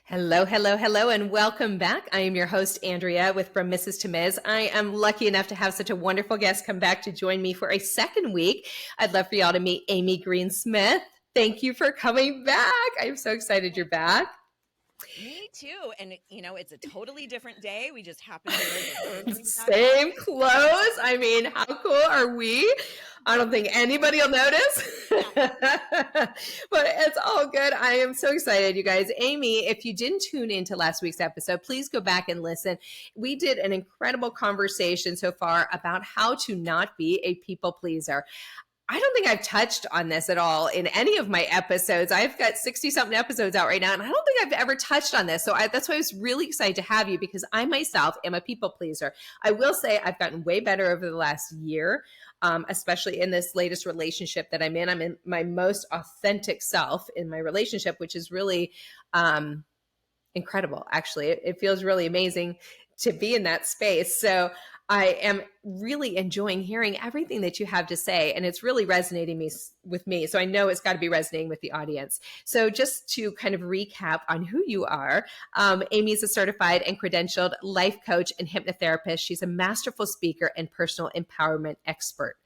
Hello, hello, hello, and welcome back. I am your host, Andrea, with From Mrs. to Ms. I am lucky enough to have such a wonderful guest come back to join me for a second week. I'd love for y'all to meet Amy Greensmith. Thank you for coming back. I'm so excited you're back. Me too. And, it's a totally different day. We just happen to know the Same clothes. I mean, how cool are we? I don't think anybody will notice, but it's all good. I am so excited, you guys. Amy, if you didn't tune into last week's episode, please go back and listen. We did an incredible conversation so far about how to not be a people pleaser. I don't think I've touched on this at all in any of my episodes. I've got 60 something episodes out right now, and I don't think I've ever touched on this. So that's why I was really excited to have you, because I myself am a people pleaser. I will say I've gotten way better over the last year, especially in this latest relationship that I'm in. I'm in my most authentic self in my relationship, which is really incredible. Actually, it feels really amazing to be in that space. So I am really enjoying hearing everything that you have to say, and it's really resonating with me. So I know it's got to be resonating with the audience. So just to kind of recap on who you are, Amy is a certified and credentialed life coach and hypnotherapist. She's a masterful speaker and personal empowerment expert.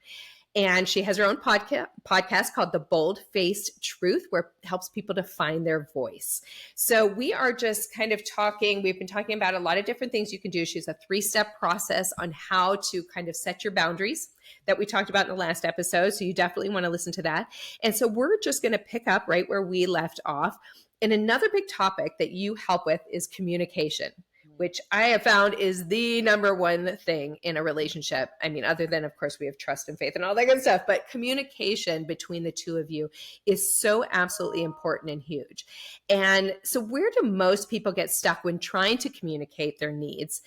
And she has her own podcast called The Bold Faced Truth, where it helps people to find their voice. So we are just kind of talking. We've been talking about a lot of different things you can do. She's a 3-step process on how to kind of set your boundaries that we talked about in the last episode. So you definitely want to listen to that. And so we're just going to pick up right where we left off. And another big topic that you help with is communication, which I have found is the number one thing in a relationship. I mean, other than, of course, we have trust and faith and all that good stuff, but communication between the two of you is so absolutely important and huge. And so where do most people get stuck when trying to communicate their needs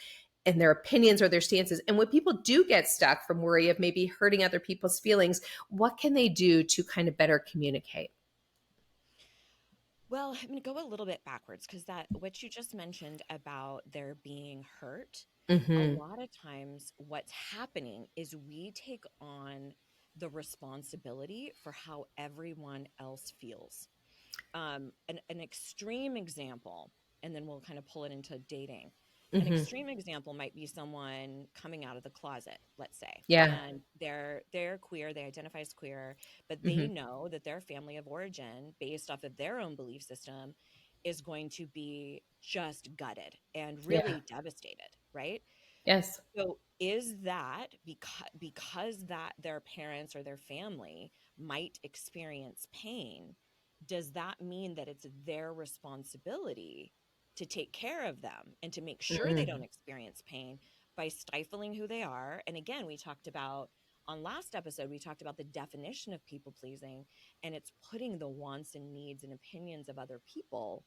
and their opinions or their stances? And when people do get stuck from worry of maybe hurting other people's feelings, what can they do to kind of better communicate? Well, I'm going to go a little bit backwards because that what you just mentioned about there being hurt, a Mm-hmm. lot of times what's happening is we take on the responsibility for how everyone else feels. An extreme example, and then we'll kind of pull it into dating. An Mm-hmm. extreme example might be someone coming out of the closet, let's say, Yeah. and they're queer, they identify as queer, but they Mm-hmm. know that their family of origin, based off of their own belief system, is going to be just gutted and Yeah. really devastated, right? Yes. So is that because that their parents or their family might experience pain, does that mean that it's their responsibility to take care of them and to make sure they Mm-hmm. don't experience pain by stifling who they are? And again, we talked about on last episode, we talked about the definition of people pleasing, and it's putting the wants and needs and opinions of other people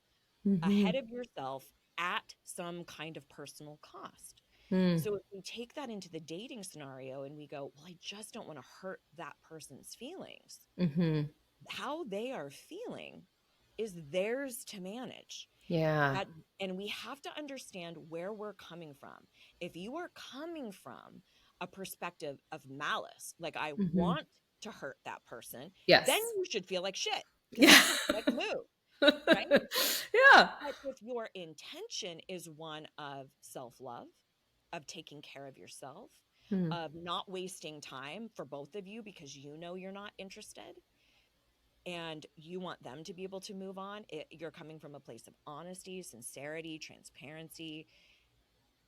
Mm-hmm. ahead of yourself at some kind of personal cost. Mm. So if we take that into the dating scenario and we go, well, I just don't want to hurt that person's feelings, Mhm. how they are feeling is theirs to manage. Yeah. That, and we have to understand where we're coming from. If you are coming from a perspective of malice, like I Mhm. want to hurt that person, then Yes. you should feel like shit because Yeah. that's a dick move, right? Yeah. But if your intention is one of self-love, of taking care of yourself, Mm. of not wasting time for both of you because you know you're not interested and you want them to be able to move on, you're coming from a place of honesty, sincerity, transparency,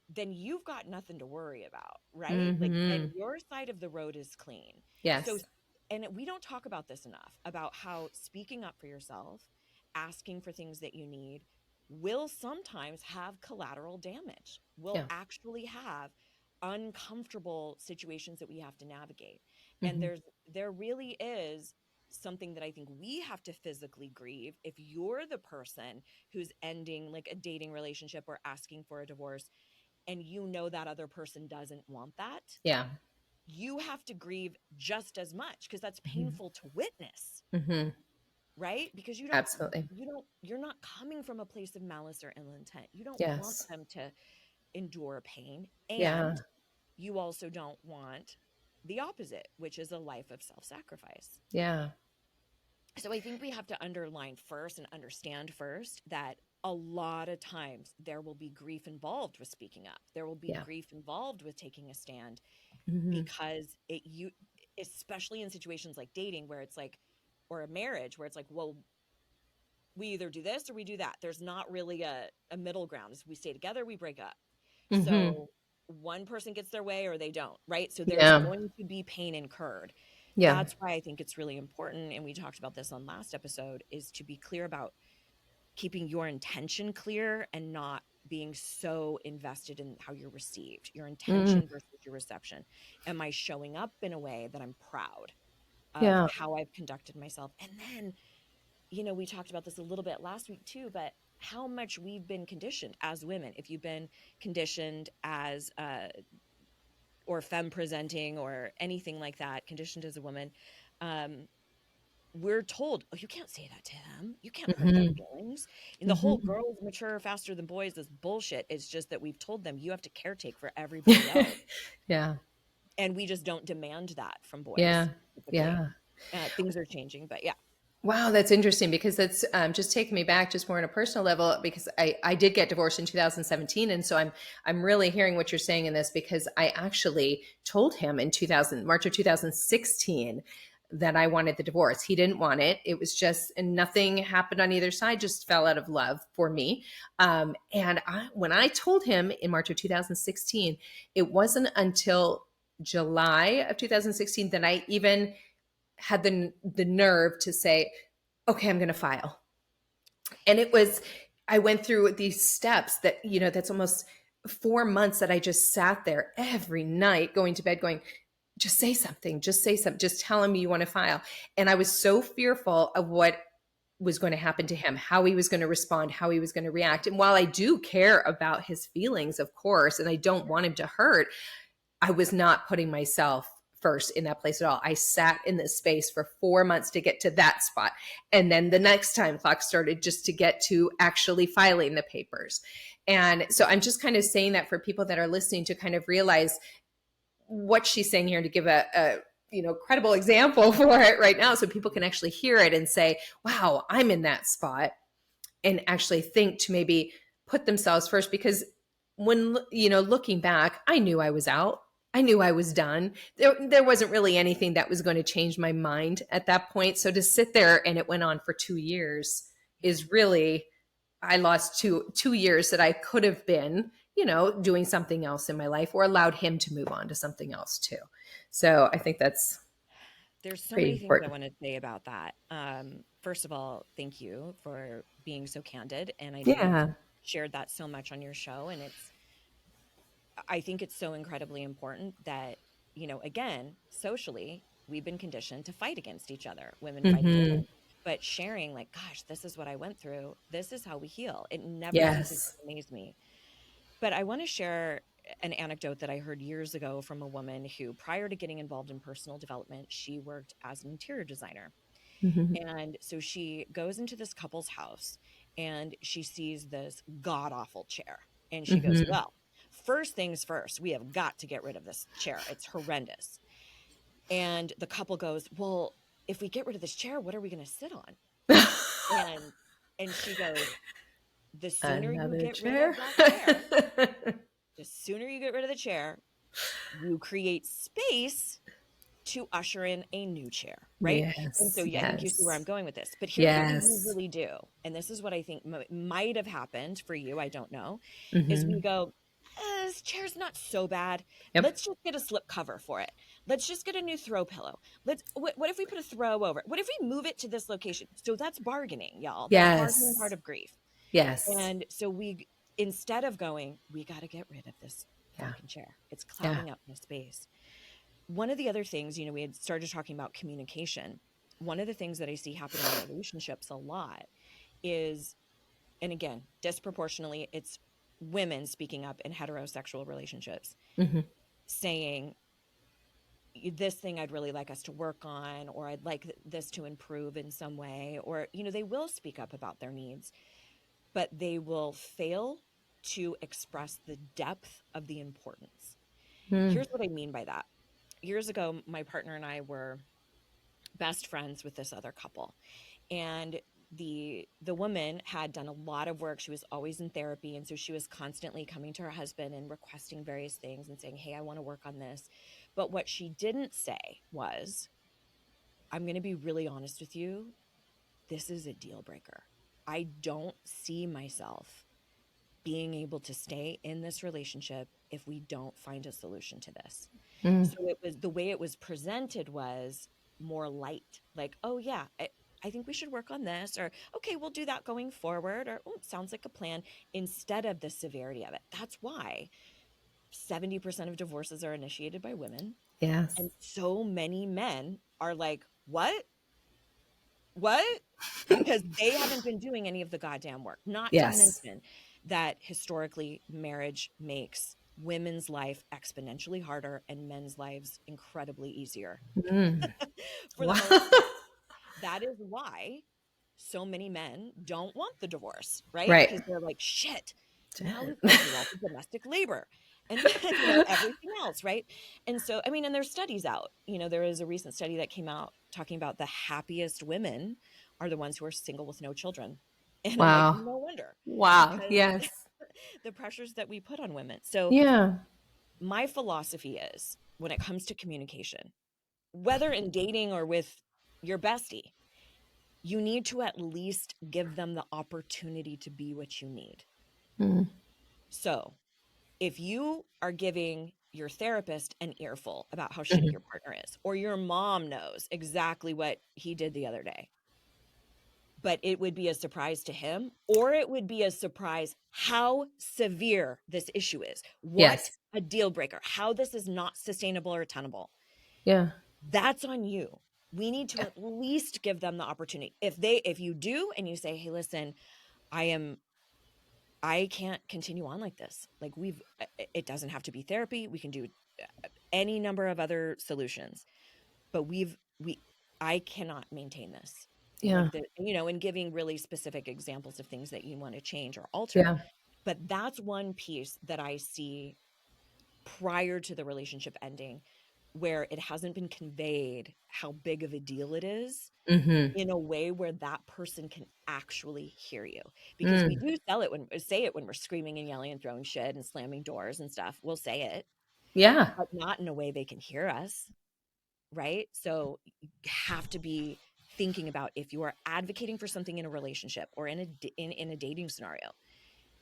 then you've got nothing to worry about, right? Like then Mhm. your side of the road is clean. So, Yes. and we don't talk about this enough about how speaking up for yourself, asking for things that you need will sometimes have collateral damage, will Yeah. actually have uncomfortable situations that we have to navigate. And Mhm. there really is something that I think we have to physically grieve if you're the person who's ending like a dating relationship or asking for a divorce and you know that other person doesn't want that, Yeah. you have to grieve just as much because that's Mhm. painful to witness, Mhm. right? Because Absolutely. you're not coming from a place of malice or ill intent. You don't want Yes. them to endure pain, Yeah. and you also don't want the opposite, which is a life of self-sacrifice. Yeah. So I think we have to underline first and understand first that a lot of times there will be grief involved with speaking up. There will be Yeah. grief involved with taking a stand, Hmm. because especially in situations like dating where it's like, or a marriage where it's like, well, we either do this or we do that. There's not really a middle ground. As we stay together, we break up. Hmm. So one person gets their way or they don't, right? So there's Yeah. going to be pain incurred. Yeah. That's why I think it's really important, and we talked about this on last episode, is to be clear about keeping your intention clear and not being so invested in how you're received, your Mm. intention versus your reception. Am I showing up in a way that I'm proud of Yeah. how I've conducted myself? And then, we talked about this a little bit last week too, but how much we've been conditioned as women. If you've been conditioned as or femme presenting or anything like that, conditioned as a woman, um, we're told, oh, you can't say that to them. You can't hurt their Hmm. feelings. And the whole Hmm. girls mature faster than boys is bullshit. It's just that we've told them you have to caretake for everybody else. Yeah. And we just don't demand that from boys Yeah. typically. Yeah. Things are changing, but yeah. Wow, that's interesting because that's just taking me back just more on a personal level because I did get divorced in 2017, and so I'm really hearing what you're saying in this because I actually told him in 2000 March of 2016 that I wanted the divorce. He didn't want it. It was just and nothing happened on either side. Just fell out of love for me. When I told him in March of 2016, it wasn't until July of 2016 that I even had the nerve to say, okay, I'm going to file. And it was, I went through these steps that, that's almost 4 months that I just sat there every night going to bed going, just say something, just tell him you want to file. And I was so fearful of what was going to happen to him, how he was going to respond, how he was going to react. And while I do care about his feelings, of course, and I don't want him to hurt, I was not putting myself first in that place at all. I sat in this space for 4 months to get to that spot. And then the next time clock started just to get to actually filing the papers. And so I'm just kind of saying that for people that are listening to kind of realize what she's saying here, to give a credible example for it right now so people can actually hear it and say, wow, I'm in that spot, and actually think to maybe put themselves first. Because when looking back, I knew I was out, I knew I was done. There wasn't really anything that was going to change my mind at that point. So to sit there and it went on for 2 years Yeah. is really, I lost two years that I could have been doing something else in my life, or allowed him to move on to something else too. So I think that's There's so pretty many things I important. want to say about that. First of all, thank you for being so candid. And I know you've Yeah. shared that so much on your show. And I think it's so incredibly important that, again, socially, we've been conditioned to fight against each other, women fighting Hmm. women. But sharing, like, gosh, this is what I went through. This is how we heal. It never ceases Yes. to amaze me. But I want to share an anecdote that I heard years ago from a woman who, prior to getting involved in personal development, she worked as an interior designer. Hmm. And so she goes into this couple's house and she sees this god awful chair. And she goes, Hmm. well, first things first, we have got to get rid of this chair. It's horrendous. And the couple goes, well, if we get rid of this chair, what are we going to sit on? And she goes, the sooner you Another get rid of chair. that chair, the sooner you get rid of the chair, you create space to usher in a new chair, right? And so Yes, I think you see where I'm yes, going with this. But here's what we yes. usually do. And this is what I think might have happened for you. I don't know. Is we Hmm. go, this chair's not so bad. Yep. Let's just get a slip cover for it. Let's just get a new throw pillow. What if we put a throw over it? What if we move it to this location? So that's bargaining, y'all. That's bargaining part Yes, of grief. yes. And so instead of going, we got to get rid of this Yeah, fucking chair. It's yeah. clogging up my space. One of the other things, we had started talking about communication. One of the things that I see happening in relationships a lot is, and again, disproportionately, it's women speaking up in heterosexual relationships Hmm. saying, this thing I'd really like us to work on, or I'd like this to improve in some way, or, they will speak up about their needs, but they will fail to express the depth of the importance. Mm. Here's what I mean by that. Years ago, my partner and I were best friends with this other couple. And the woman had done a lot of work. She was always in therapy, and so she was constantly coming to her husband and requesting various things and saying, hey, I want to work on this. But what she didn't say was, I'm going to be really honest with you, this is a deal breaker. I don't see myself being able to stay in this relationship if we don't find a solution to this. Mm. So it was, the way it was presented was more light, like, oh yeah, I think we should work on this, or okay, we'll do that going forward, or oh, sounds like a plan, instead of the severity of it. That's why 70% of divorces are initiated by women. Yes. And so many men are like, what? Because they haven't been doing any of the goddamn work. Not to Yes. mention that historically, marriage makes women's life exponentially harder and men's lives incredibly easier Mm. for the Wow. most part. That is why so many men don't want the divorce, right? Right. Because they're like, shit, now Shit. we've got to do all the domestic labor and everything else, right? And so, I mean, and there's studies out. There is a recent study that came out talking about the happiest women are the ones who are single with no children. And I'm like, Wow. no wonder, Wow. because Yes. the pressures that we put on women. So Yeah. my philosophy is, when it comes to communication, whether in dating or with your bestie, you need to at least give them the opportunity to be what you need. Mm. So if you are giving your therapist an earful about how shitty Mhm. your partner is, or your mom knows exactly what he did the other day, but it would be a surprise to him, or it would be a surprise how severe this issue is, what Yes. a deal breaker, how this is not sustainable or tenable, Yeah. that's on you. We need to Yeah. at least give them the opportunity. If you do and you say, hey, listen, I can't continue on like this. Like, it doesn't have to be therapy. We can do any number of other solutions, but I cannot maintain this. Yeah. And giving really specific examples of things that you want to change or alter. Yeah. But that's one piece that I see prior to the relationship ending, where it hasn't been conveyed how big of a deal it is Mm-hmm. in a way where that person can actually hear you. Because we Mm. do say it when we're screaming and yelling and throwing shit and slamming doors and stuff. We'll say it, Yeah. but not in a way they can hear us, right? So you have to be thinking about, if you are advocating for something in a relationship or in a dating scenario,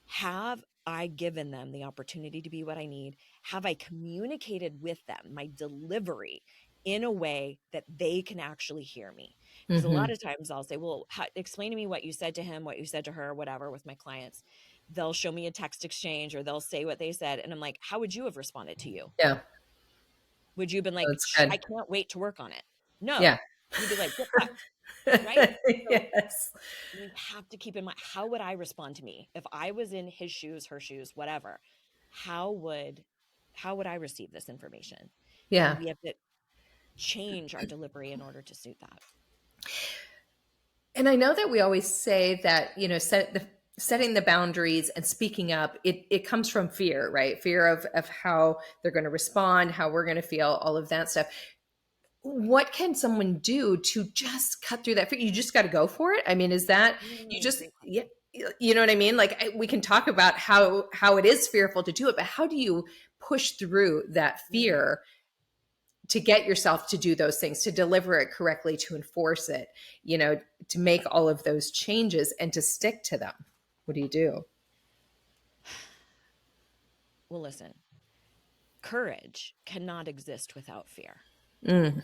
have I given them the opportunity to be what I need? Have I communicated with them my delivery in a way that they can actually hear me? Because a lot Mm-hmm. of times I'll say, well, explain to me what you said to him, what you said to her, whatever, with my clients. They'll show me a text exchange, or they'll say what they said. And I'm like, how would you have responded to you? Yeah. Would you have been like, That's good. I can't wait to work on it? No. Yeah. You'd be like, get fucked, right? So Yes. we have to keep in mind, how would I respond to me if I was in his shoes, her shoes, whatever? How would I receive this information? And Yeah. we have to change our delivery in order to suit that. And I know that we always say that, setting the boundaries and speaking up, it comes from fear, right? Fear of how they're going to respond, how we're going to feel, all of that stuff. What can someone do to just cut through that fear? You just got to go for it. I mean, is that you just, Great yeah, question. you know what I mean? Like, we can talk about how it is fearful to do it, but how do you push through that Mm. fear to get yourself to do those things, to deliver it correctly, to enforce it, to make all of those changes and to stick to them? What do you do? Well, listen, courage cannot exist without fear. Mm.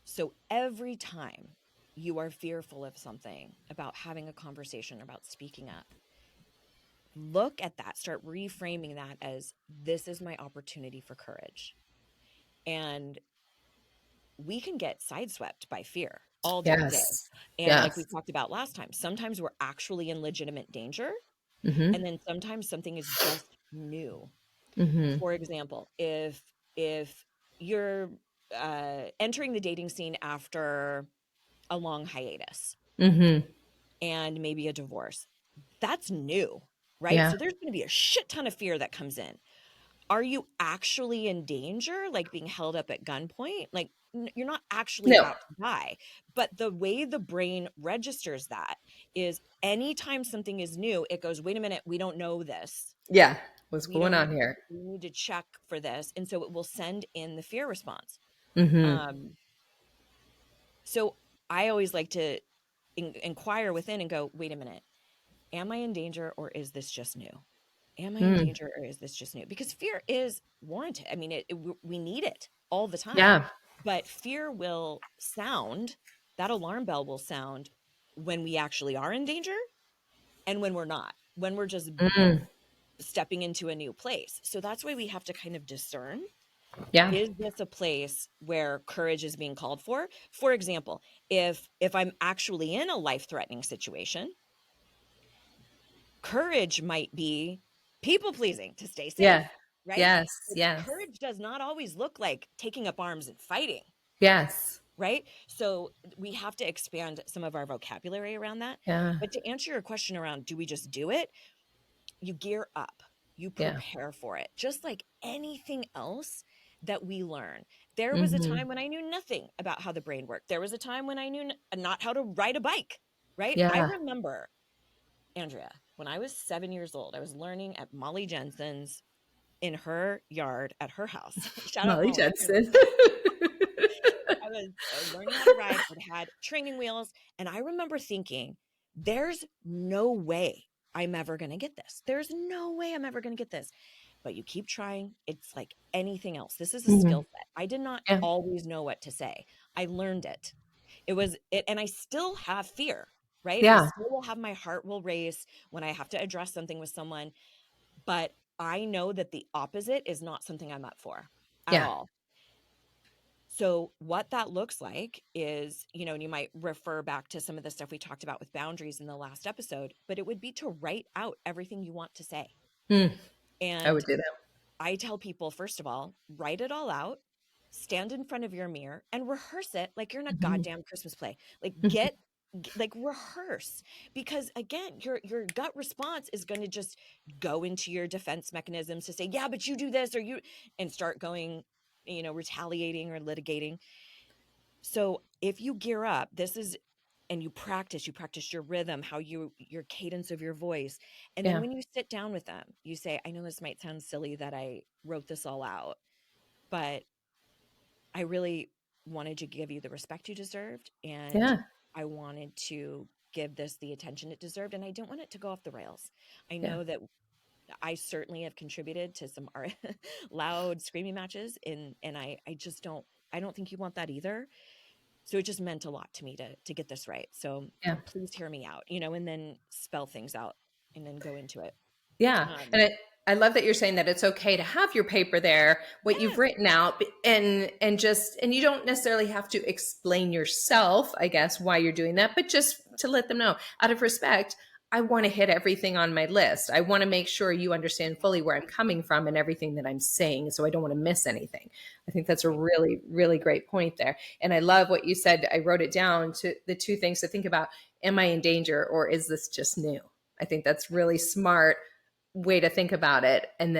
So every time you are fearful of something, about having a conversation, about speaking up, look at that, start reframing that as, this is my opportunity for courage. And we can get sideswept by fear all damn day. Yes. And like we Yes. talked about last time, sometimes we're actually in legitimate danger. Mm-hmm. And then sometimes something is just new. Mm-hmm. For example, if you're entering the dating scene after a long hiatus Mm-hmm. and maybe a divorce, that's new, right? Yeah. So there's going to be a shit ton of fear that comes in. Are you actually in danger, like being held up at gunpoint? Like, you're not actually No. about to die. But the way the brain registers that is anytime something is new, it goes, wait a minute, we don't know this. Yeah. What's We going don't, on here? we need to check for this. And so it will send in the fear response. Mm-hmm. Um, so I always like to inquire within and go, wait a minute, am I in danger or is this just new? Am I in Mm. danger or is this just new? Because fear is warranted. I mean, we need it all the time, Yeah. but fear will sound, that alarm bell will sound when we actually are in danger and when we're not, when we're just Mm. stepping into a new place. So that's why we have to kind of discern, Yeah. is this a place where courage is being called for? For example, if I'm actually in a life-threatening situation, courage might be people pleasing to stay safe, Yeah. right? Yes. But Yes. courage does not always look like taking up arms and fighting, Yes. right? So we have to expand some of our vocabulary around that. Yeah. But to answer your question around, do we just do it? You gear up, you Yeah. prepare for it, just like anything else that we learn. There was a Mm-hmm. time when I knew nothing about how the brain worked. There was a time when I knew not how to ride a bike, right? I Yeah. remember, Andrea, when I was 7 years old, I was learning at Molly Jensen's in her yard at her house. Shout out Molly Molly. Jensen. I was learning how to ride. It had training wheels. And I remember thinking, there's no way I'm ever going to get this. There's no way I'm ever going to get this. But you keep trying. It's like anything else. This is a Mhm. skill set. I did not Yeah. always know what to say. I learned it. It was it. And I still have fear, right? I Yeah. still will have, my heart will race when I have to address something with someone. But I know that the opposite is not something I'm up for at Yeah. all. So what that looks like is, and you might refer back to some of the stuff we talked about with boundaries in the last episode, but it would be to write out everything you want to say. Mm. I And would do that. I tell people, first of all, write it all out, stand in front of your mirror and rehearse it like you're in a Mhm. goddamn Christmas play. Like Mhm. like rehearse, because again, your gut response is going to just go into your defense mechanisms to say, yeah, but you do this or you, and start going, retaliating or litigating. So if you gear up, this is, and you practice your rhythm, how your cadence of your voice. And then Yeah. when you sit down with them, you say, I know this might sound silly that I wrote this all out, but I really wanted to give you the respect you deserved. And Yeah. I wanted to give this the attention it deserved. And I don't want it to go off the rails. I Yeah. know that I certainly have contributed to some loud screaming matches, and I don't think you want that either. So it just meant a lot to me to get this right. So Yeah. please hear me out, and then spell things out and then go into it. Yeah. Um, And I love that you're saying that it's okay to have your paper there, what you've yeah, written out, and you don't necessarily have to explain yourself, I guess, why you're doing that, but just to let them know out of respect, I want to hit everything on my list. I want to make sure you understand fully where I'm coming from and everything that I'm saying. So I don't want to miss anything. I think that's a right. really, really great point there. And I love what you said. I wrote it down to the two things to think about. Am I in danger or is this just new? I think that's really smart way to think about it. And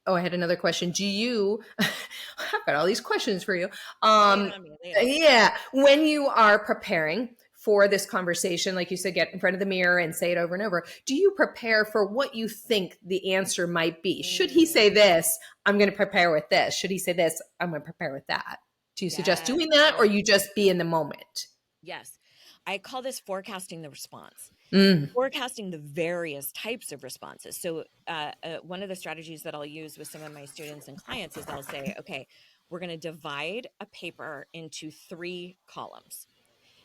oh, I had another question. Do you I've got all these questions for you. Lay it on me. Lay it on me. Yeah, when you are preparing for this conversation, like you said, get in front of the mirror and say it over and over. Do you prepare for what you think the answer might be? Should he say Mm, this, I'm going to prepare with this. Should he say this, I'm going to prepare with that. Do you suggest yes. doing that or Oh, you just be in the moment? yes. I call this forecasting the response. Mm, Forecasting the various types of responses. So, one of the strategies that I'll use with some of my students and clients is I'll say, okay, we're going to divide a paper into 3 columns.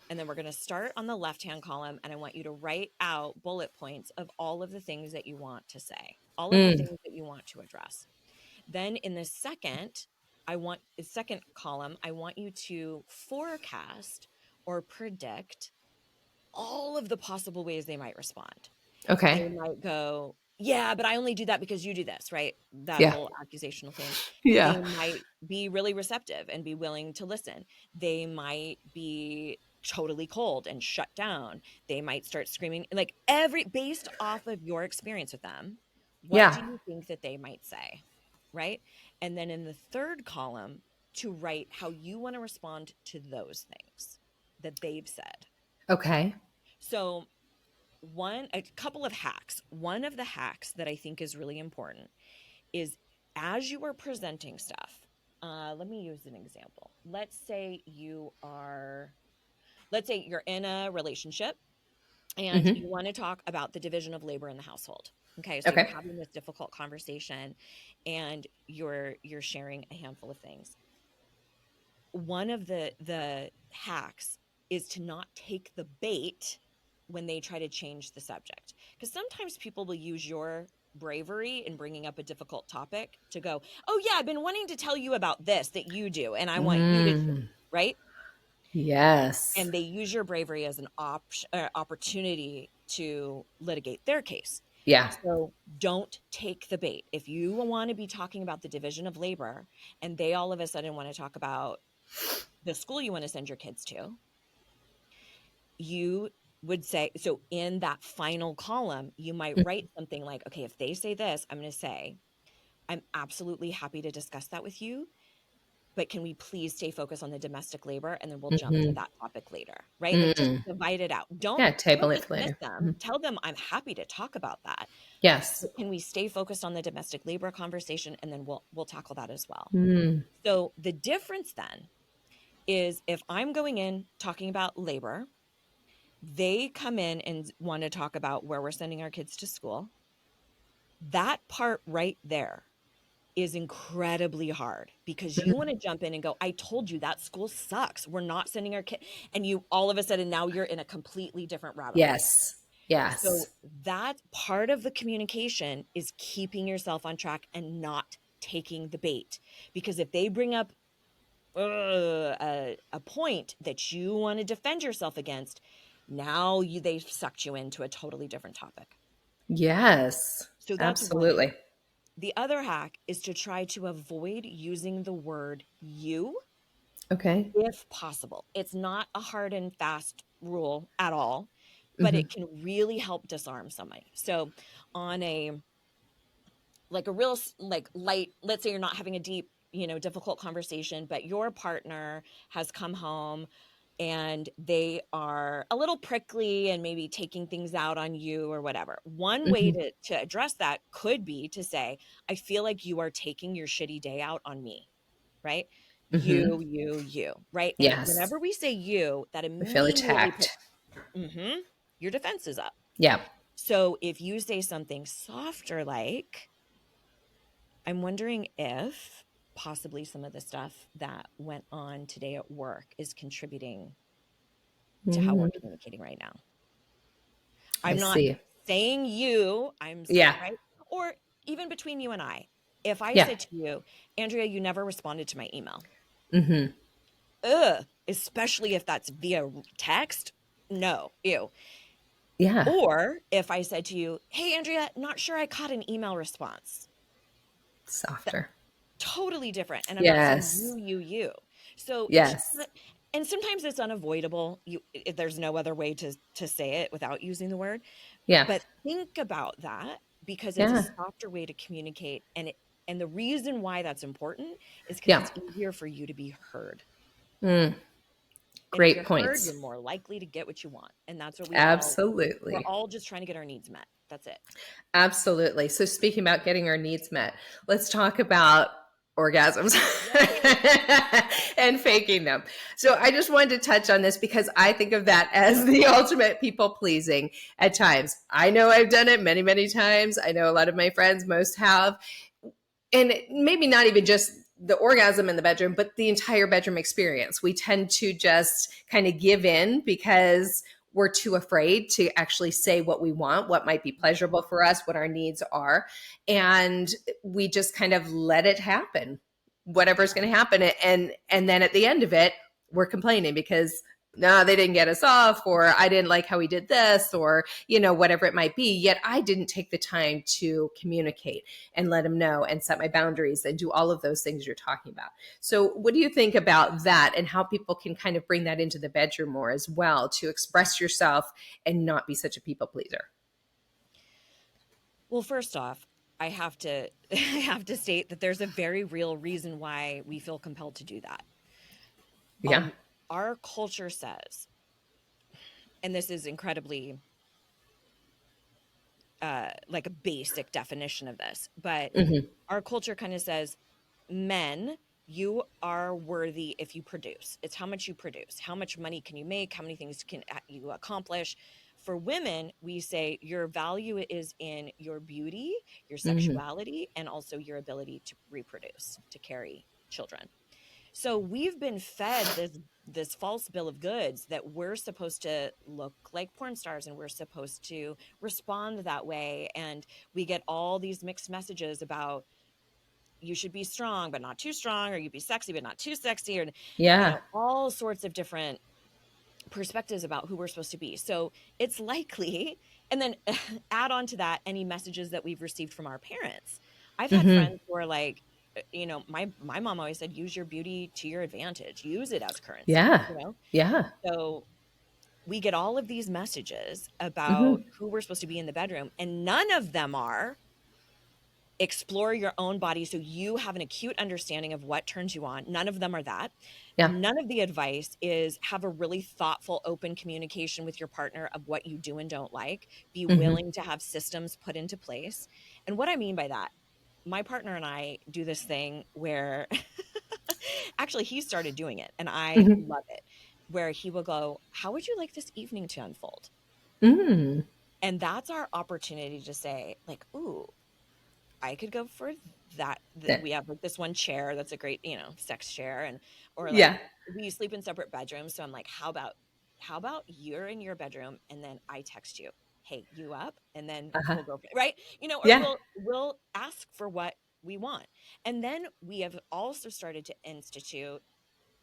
And then we're going to start on the left-hand column. And I want you to write out bullet points of all of the things that you want to say, all of the mm, things that you want to address. Then in the second column, I want you to forecast or predict all of the possible ways they might respond. They okay. might go, yeah, but I only do that because you do this, right? That Yeah. whole accusational thing. They Yeah. might be really receptive and be willing to listen. They might be totally cold and shut down. They might start screaming, like based off of your experience with them. What Yeah. do you think that they might say? Right. And then in the third column, to write how you want to respond to those things that they've said. Okay. So a couple of hacks. One of the hacks that I think is really important is as you are presenting stuff, let me use an example. Let's say you're in a relationship and Hmm. you want to talk about the division of labor in the household. Okay, so you're Okay. having this difficult conversation and you're sharing a handful of things. One of the hacks is to not take the bait when they try to change the subject, because sometimes people will use your bravery in bringing up a difficult topic to go, oh yeah, I've been wanting to tell you about this that you do and I want you to do, Mm. right? Yes. And they use your bravery as an opportunity to litigate their case. Yeah. So don't take the bait. If you want to be talking about the division of labor and they all of a sudden want to talk about the school you want to send your kids to, you would say, so in that final column, you might write something like, okay, if they say this, I'm going to say, I'm absolutely happy to discuss that with you, but can we please stay focused on the domestic labor and then we'll jump to Mm-hmm. that topic later, right? Like just Mm. divide it out. Yeah. Don't Table it for dismiss later. them. Mhm. Tell them I'm happy to talk about that. Yes. But can we stay focused on the domestic labor conversation and then we'll tackle that as well. Mm. So the difference then is if I'm going in talking about labor, they come in and want to talk about where we're sending our kids to school. That part right there is incredibly hard because you want Mhm. to jump in and go, I told you that school sucks. We're not sending our kid. And you all of a sudden now you're in a completely different rabbit hole. Yes. Yes. So that part of the communication is keeping yourself on track and not taking the bait. Because if they bring up a point that you want to defend yourself against, now they've sucked you into a totally different topic. Yes. So that's one hack. Absolutely. The other hack is to try to avoid using the word you Okay. if possible. It's not a hard and fast rule at all, but Hmm. it can really help disarm somebody. So on a like a real like light, let's say you're not having a deep, difficult conversation, but your partner has come home and they are a little prickly and maybe taking things out on you or whatever. One way Hmm. to address that could be to say, I feel like you are taking your shitty day out on me, right? Hmm. You, right? And Yes. whenever we say you, that I feel immediately attacked. puts your defenses up. Yeah. So if you say something softer, like, I'm wondering if possibly some of the stuff that went on today at work is contributing to how we're Mm. communicating right now. I I'm not see. saying you, Yeah. right? Or even between you and I, if I Yeah. said to you, Andrea, you never responded to my email. Hmm. Ugh, especially if that's via text. No, ew. Yeah. Or if I said to you, hey, Andrea, not sure I caught an email response. Softer. Totally different. And I'm not saying Yes. you. So it's just Yes. and sometimes it's unavoidable. There's no other way to say it without using the word. Yeah. But think about that because it's a Yeah. softer way to communicate. And the reason why that's important is because Yeah. it's easier for you to be heard. Mm. And if Great you're heard, points. you're more likely to get what you want. And that's what we're Absolutely. all just trying to get our needs met. That's it. Absolutely. So, speaking about getting our needs met, let's talk about orgasms Yay. and faking them. So, I just wanted to touch on this because I think of that as the ultimate people pleasing at times. I know I've done it many, many times. I know a lot of my friends, most have. And maybe not even just the orgasm in the bedroom, but the entire bedroom experience. We tend to just kind of give in because we're too afraid to actually say what we want, what might be pleasurable for us, what our needs are. And we just kind of let it happen, whatever's Yeah. going to happen. And then at the end of it, we're complaining because no, they didn't get us off, or I didn't like how he did this, or, whatever it might be. Yet I didn't take the time to communicate and let him know and set my boundaries and do all of those things you're talking about. So, what do you think about that and how people can kind of bring that into the bedroom more as well to express yourself and not be such a people pleaser? Well, first off, I have to I have to state that there's a very real reason why we feel compelled to do that. Yeah. Um, our culture says and this is incredibly like a basic definition of this, but Mhm. our culture kind of says, men, you are worthy if you produce. It's how much you produce. How much money can you make? How many things can you accomplish? For women, we say your value is in your beauty, your Mhm. sexuality, and also your ability to reproduce, to carry children. So we've been fed this false bill of goods that we're supposed to look like porn stars and we're supposed to respond that way, and we get all these mixed messages about you should be strong but not too strong, or you be sexy but not too sexy, or Yeah. all sorts of different perspectives about who we're supposed to be. So it's likely, and then add on to that any messages that we've received from our parents. I've had Mhm. friends who are like, my mom always said, use your beauty to your advantage, use it as currency, Yeah. Yeah. So we get all of these messages about Mhm. who we're supposed to be in the bedroom, and none of them are explore your own body so you have an acute understanding of what turns you on. None of them are that. Yeah. None of the advice is have a really thoughtful, open communication with your partner of what you do and don't like. Be Mhm. willing to have systems put into place. And what I mean by that, my partner and I do this thing where actually he started doing it and I Mhm. love it, where he will go, how would you like this evening to unfold? Mm. And that's our opportunity to say, like, ooh, I could go for that. Yeah. We have like this one chair that's a great, sex chair, and or like Yeah. we sleep in separate bedrooms. So I'm like, how about you're in your bedroom and then I text you, hey, you up? And then Uh-huh. we'll go right, or Yeah. we'll ask for what we want. And then we have also started to institute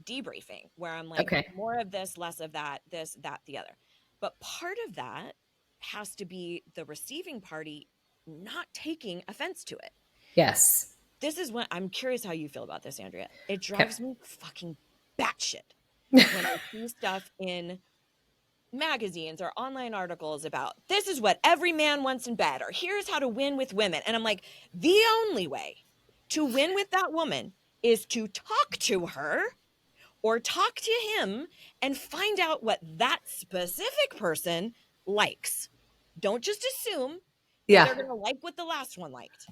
debriefing where I'm like, Okay. more of this, less of that, this, that, the other. But part of that has to be the receiving party not taking offense to it. Yes. This is when I'm curious how you feel about this, Andrea. It Okay. drives me fucking batshit when I see stuff in magazines or online articles about this is what every man wants in bed, or here's how to win with women. And I'm like, the only way to win with that woman is to talk to her or talk to him and find out what that specific person likes. Don't just assume that Yeah. they're going to like what the last one liked.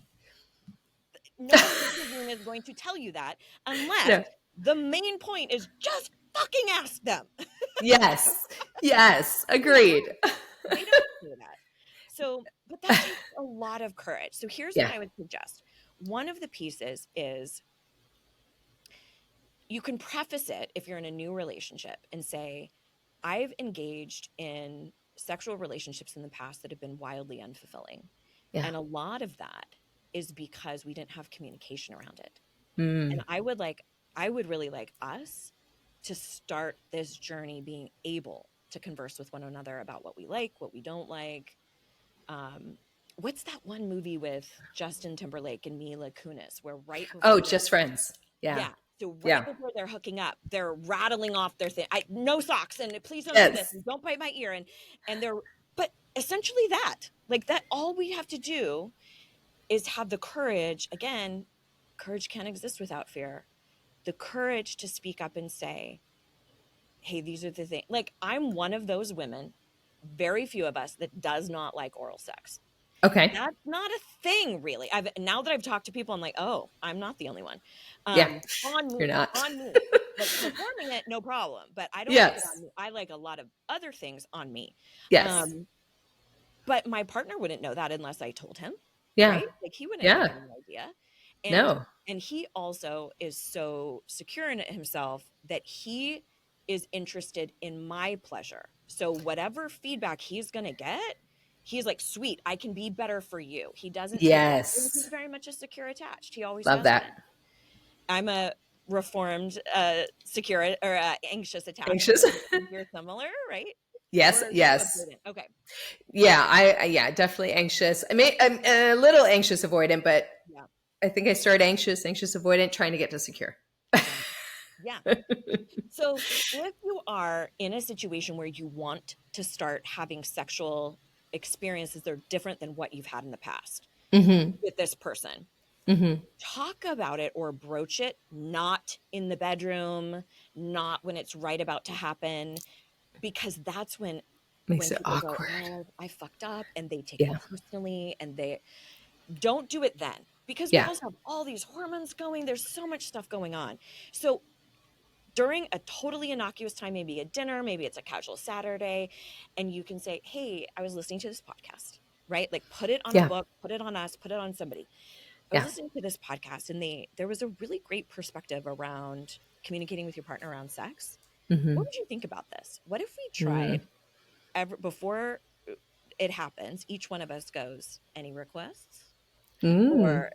No magazine is going to tell you that unless No. the main point is just fucking ask them. Yes. Yes. They don't. Agreed. They don't do that. So, but that takes a lot of courage. So here's what Yeah. I would suggest. One of the pieces is you can preface it if you're in a new relationship and say, I've engaged in sexual relationships in the past that have been wildly unfulfilling. Yeah. And a lot of that is because we didn't have communication around it. And Mm. I would really like us to start this journey being able to converse with one another about what we like, what we don't like. Um, what's that one movie with Justin Timberlake and Mila Kunis where right Oh, before they're just friends. Yeah. yeah. So right Yeah. before they're hooking up, they're rattling off their thing. No socks, and please don't do this, Yes. and don't bite my ear, and they're but essentially that like that. All we have to do is have the courage. Again, courage can't exist without fear. The courage to speak up and say, "Hey, these are the things." Like I'm one of those women, very few of us that does not like oral sex. Okay. That's not a thing, really. Now that I've talked to people, I'm like, oh, I'm not the only one. Yeah. On You're me, not. on me. Like performing it, no problem. But I don't like it on Yes. me. I like a lot of other things on me. Yes. Um, but my partner wouldn't know that unless I told him, Yeah. right? Like he wouldn't have Yeah. any idea. And No. and he also is so secure in himself that he is interested in my pleasure. So whatever feedback he's gonna get, he's like, sweet, I can be better for you. He doesn't take it. And he's Yes. very much a secure attached. He always Love has that. been. I'm a reformed secure or anxious attached. Anxious? You're similar, right? Or Yes. are you Yes. avoidant? Okay. Yeah. Yeah, definitely anxious. I mean, I'm a little anxious avoidant, but Yeah. I think I started anxious avoidant, trying to get to secure. Yeah. Yeah. So if you are in a situation where you want to start having sexual experiences that are different than what you've had in the past Mm-hmm. with this person, Mm-hmm. talk about it or broach it, not in the bedroom, not when it's right about to happen, because that's when Makes when it people go, awkward. oh, I fucked up, and they take it Yeah. personally, and they don't do it then, because we Yeah. also have all these hormones going. There's so much stuff going on. So during a totally innocuous time, maybe a dinner, maybe it's a casual Saturday, and you can say, hey, I was listening to this podcast, right? Like put it on a Yeah. book, put it on us, put it on somebody. I was Yeah. listening to this podcast, and there was a really great perspective around communicating with your partner around sex. What Mhm. would you think about this? What if we Mm. tried before it happens, each one of us goes, any requests? Mm. Or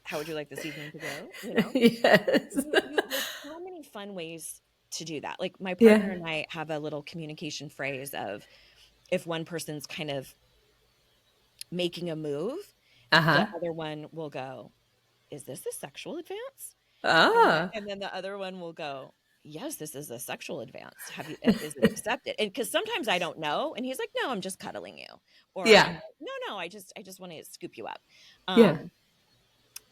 how would you like this evening to go? You know, Yes. there's so many fun ways to do that. Like my partner Yeah. and I have a little communication phrase of, if one person's kind of making a move, the Uh-huh. other one will go, is this a sexual advance? Ah. And then the other one will go, yes, this is a sexual advance. Have you, is it accepted? And because sometimes I don't know. And he's like, no, I'm just cuddling you. Or I'm Yeah. like, no, I just want to scoop you up. Yeah. Um,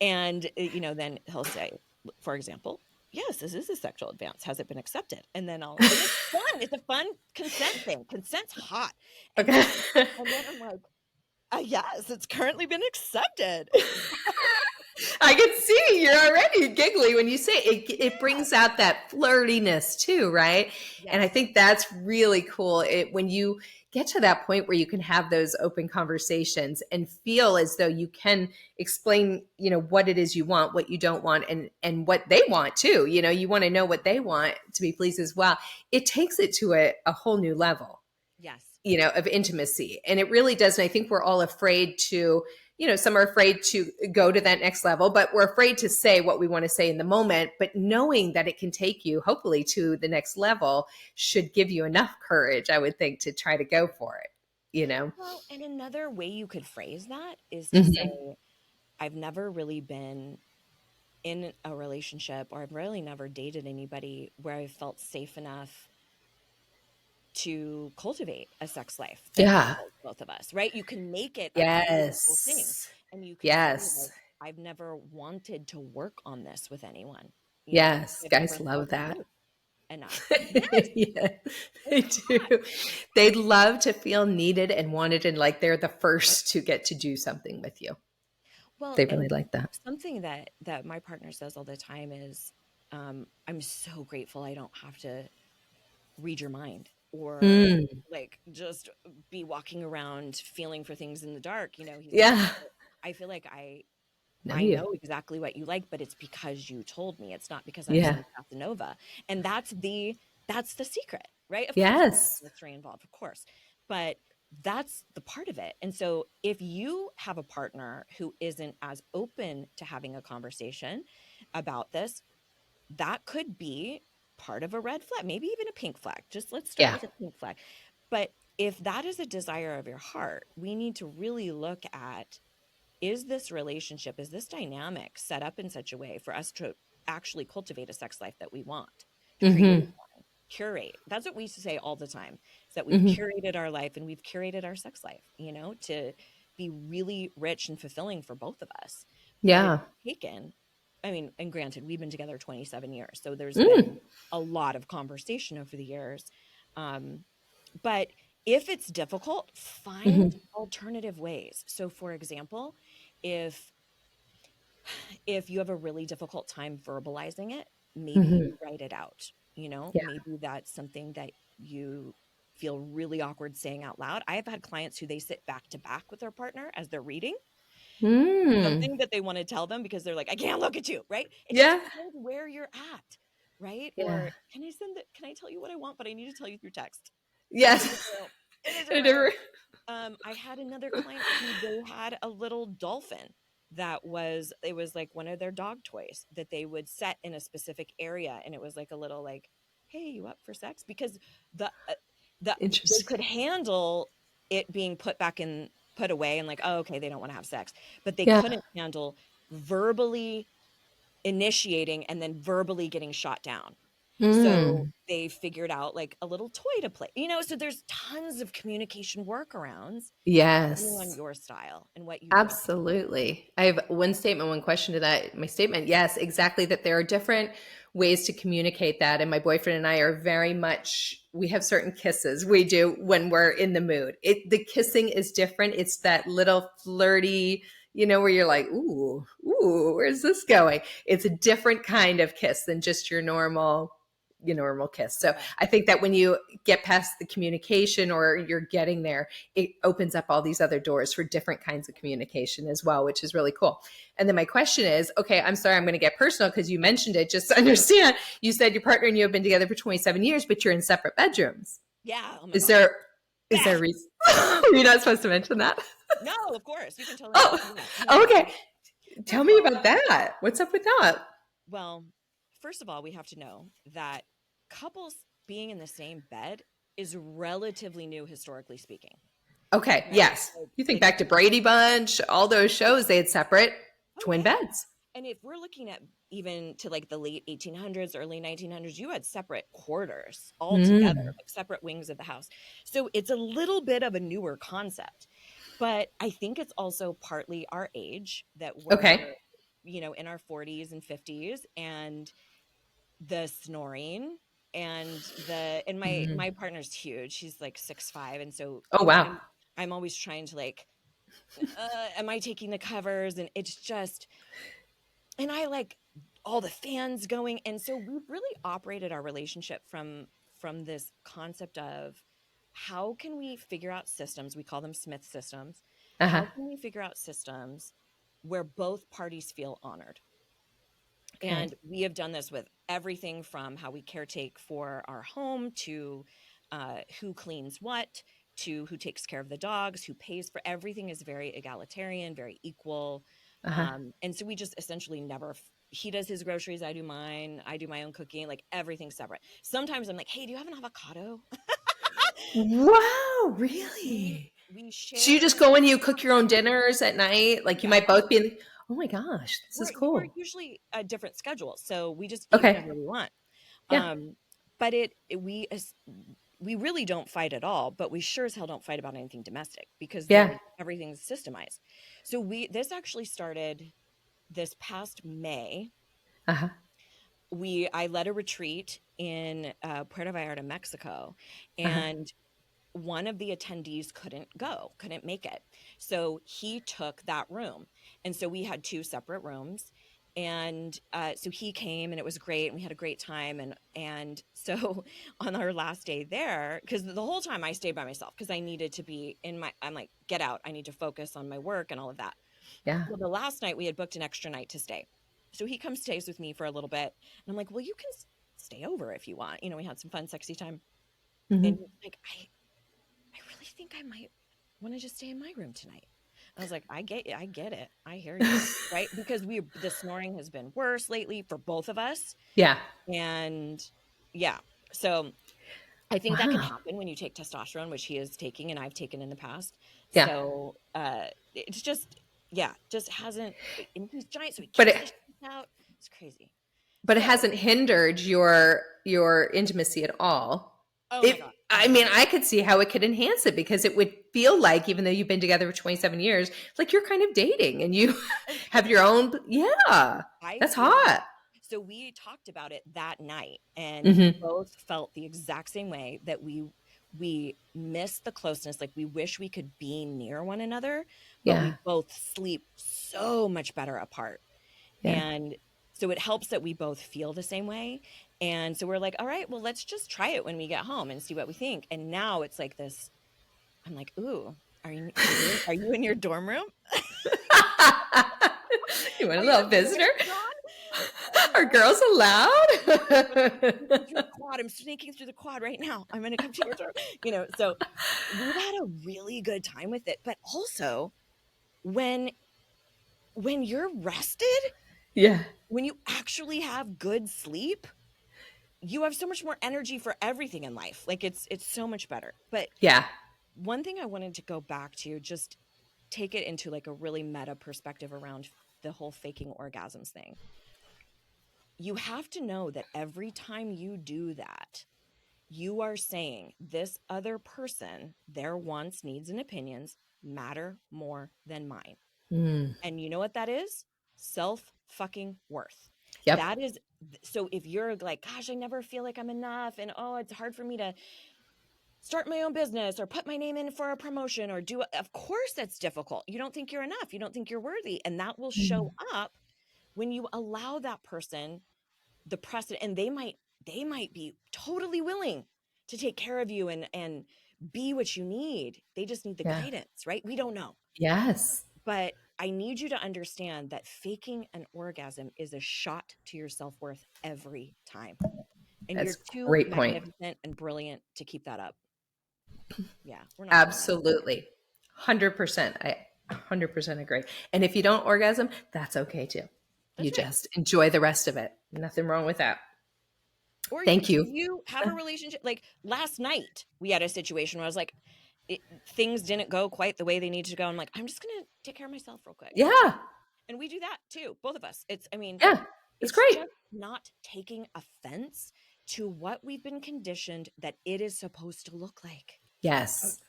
then he'll say, for example, yes, this is a sexual advance. Has it been accepted? And then and it's fun. It's a fun consent thing. Consent's hot. And Okay. then, I'm like, yes, it's currently been accepted. I can see you're already giggly when you say it. It Yeah. brings out that flirtiness too, right? And I Yes. think that's really cool. When you get to that point where you can have those open conversations and feel as though you can explain, what it is you want, what you don't want, and what they want too. You want to know what they want to be pleased as well. It takes it to a whole new level, Yes. of intimacy. And it really does. And I think we're all afraid to, some are afraid to go to that next level, but we're afraid to say what we want to say in the moment. But knowing that it can take you, hopefully, to the next level should give you enough courage, I would think, to try to go for it. Well, and another way you could phrase that is to Hmm. say, I've never really been in a relationship, or I've really never dated anybody where I felt safe enough to cultivate a sex life that Yeah. fulfills both of us, right? You can make it a beautiful thing, Yes. and you can say, like, Yes. I've never wanted to work on this with anyone, Yes. I've never Guys love felt that. safe enough. Yes, Yeah, they it's do. hot. They'd love to feel needed and wanted, and like they're the first to get to do something with you. Well, They really and like that. something that my partner says all the time is, I'm so grateful I don't have to read your mind, or Mm. like just be walking around feeling for things in the dark. He's like, Yeah. I feel like Know I you. know exactly what you like, but it's because you told me. It's not because I'm Yeah. some Casanova. And that's the secret, right? Of course there's Yes. mystery involved, of course. But that's the part of it. And so if you have a partner who isn't as open to having a conversation about this, that could be part of a red flag, maybe even a pink flag. Just let's start Yeah. with a pink flag. But if that is a desire of your heart, we need to really look at, is this relationship, is this dynamic set up in such a way for us to actually cultivate a sex life that we want, to create Hmm. one, curate? That's what we used to say all the time, is that we've Hmm. curated our life and we've curated our sex life, to be really rich and fulfilling for both of us. But it's Yeah. taken, and granted, we've been together 27 years, so there's been Mm. a lot of conversation over the years. Um, but if it's difficult, find Hmm. alternative ways. So for example, if you have a really difficult time verbalizing it, maybe Hmm. you write it out. Yeah. Maybe that's something that you feel really awkward saying out loud. I have had clients who they sit back to back with their partner as they're reading Mm. something that they want to tell them, because they're like, I can't look at you, right? It just Yeah. depends where you're at, right? Yeah. Or can I tell you what I want, but I need to tell you through text in a Yes. different room. In a I different room. never. I had another client who they had a little dolphin it was like one of their dog toys that they would set in a specific area, and it was like a little, like, hey, you up for sex? Because they could Interesting. handle it being put away, and like, oh, okay, they don't want to have sex, but they Yeah. couldn't handle verbally initiating and then verbally getting shot down. So Mm. they figured out like a little toy to play, so there's tons of communication workarounds depending on Yes. your style and what you bring. Absolutely. I have one statement, one question to that. My statement, yes, exactly. That there are different ways to communicate that. And my boyfriend and I are very much, we have certain kisses we do when we're in the mood. The kissing is different. It's that little flirty, where you're like, ooh, where's this going? It's a different kind of kiss than just your normal kiss. So Yeah. I think that when you get past the communication or you're getting there, it opens up all these other doors for different kinds of communication as well, which is really cool. And then my question is, okay, I'm sorry, I'm going to get personal because you mentioned it. Just to understand, you said your partner and you have been together for 27 years, but you're in separate bedrooms. Yeah. Oh my Is God. there is Yeah. there a reason? You're not supposed to mention that. No, of course. You can totally Oh, mention that. Oh my God. okay. Tell First of me all, about that. What's up with that? well, first of all, we have to know that couples being in the same bed is relatively new, historically speaking. Okay. Right? Yes. You think back to Brady Bunch, all those shows, they had separate Oh twin yeah. beds. And if we're looking at even to like the late 1800s, early 1900s, you had separate quarters all together, Mm. like separate wings of the house. So it's a little bit of a newer concept. But I think it's also partly our age that Okay. we're, in our 40s and 50s, and the snoring and my Mm. partner's huge. He's like 6'5", and so Oh, wow. I'm always trying to like, am I taking the covers? And it's just, and I like all the fans going. And so we've really operated our relationship from this concept of how can we figure out systems, we call them Smith systems. Uh-huh. How can we figure out systems where both parties feel honored? Okay. And we have done this with everything from how we caretake for our home to who cleans what, to who takes care of the dogs, who pays for everything is very egalitarian, very equal. Uh-huh. And so we just essentially never, he does his groceries, I do mine, I do my own cooking, like everything's separate. Sometimes I'm like, hey, do you have an avocado? Wow, we, really? we So you share. just go and you cook your own dinners at night? Like you Yeah. might both be in, oh my gosh, this is We're cool. usually a different schedule, so we just eat Okay. whenever we want. Yeah. But we really don't fight at all, but we sure as hell don't fight about anything domestic because Yeah. everything's systemized. So this actually started this past May. Uh-huh. I led a retreat in Puerto Vallarta, Mexico, Uh-huh. and one of the attendees couldn't make it. So he took that room. And so we had two separate rooms. And so he came and it was great. And we had a great time. And so on our last day there, because the whole time I stayed by myself because I needed to be I'm like, get out. I need to focus on my work and all of that. Yeah. Well, the last night we had booked an extra night to stay. So he comes, stays with me for a little bit. And I'm like, well, you can stay over if you want. We had some fun, sexy time. And Mm-hmm. he's like, I really think I might want to just stay in my room tonight. I was like, I get it. I hear you. Right. Because the snoring has been worse lately for both of us. Yeah. And yeah. So I think that can Wow. happen when you take testosterone, which he is taking and I've taken in the past. Yeah. So it's just, yeah, just hasn't, and he's giant. So he But kicks it the shit out. It's crazy. but it So, hasn't hindered your intimacy at all. oh my If God. I mean, I could see how it could enhance it because it would feel like, even though you've been together for 27 years, like you're kind of dating and you have your own. Yeah, I that's feel hot. so we talked about it that night and we Mm-hmm. both felt the exact same way that we miss the closeness, like we wish we could be near one another, but Yeah, we both sleep so much better apart. yeah. And so it helps that we both feel the same way. And so we're like, all right, well, let's just try it when we get home and see what we think. And now it's like this, I'm like, ooh, are you in your dorm room? You want a Are you little have visitor? the on? Are girls Sneaking through allowed? the quad. I'm sneaking through the quad right now. I'm going to come to your door. So we've had a really good time with it. But also when you're rested, Yeah, when you actually have good sleep, you have so much more energy for everything in life. Like it's so much better. But yeah. one thing I wanted to go back to, just take it into like a really meta perspective around the whole faking orgasms thing. You have to know that every time you do that, you are saying this other person, their wants, needs, and opinions matter more than mine. Mm. And you know what that is? Self fucking worth. Yep. That is So if you're like, gosh, I never feel like I'm enough, and oh, it's hard for me to start my own business or put my name in for a promotion or do, of course that's difficult. You don't think you're enough. You don't think you're worthy. And that will show Mm. up when you allow that person the precedent, and they might be totally willing to take care of you and be what you need. They just need the Yeah. guidance, right? We don't know. Yes. But I need you to understand that faking an orgasm is a shot to your self-worth every time. And you're That's a too great point. magnificent and brilliant to keep that up. Yeah, we're not doing that. Absolutely. 100%. I 100% agree. And if you don't orgasm, that's okay too. You That's right. just enjoy the rest of it. Nothing wrong with that. Or Thank you. you have a relationship. Like last night, we had a situation where I was like, things didn't go quite the way they needed to go. I'm like, I'm just gonna take care of myself real quick. Yeah. And we do that too, both of us. I mean, Yeah. It's it's great. just not taking offense to what we've been conditioned that it is supposed to look like. Yes.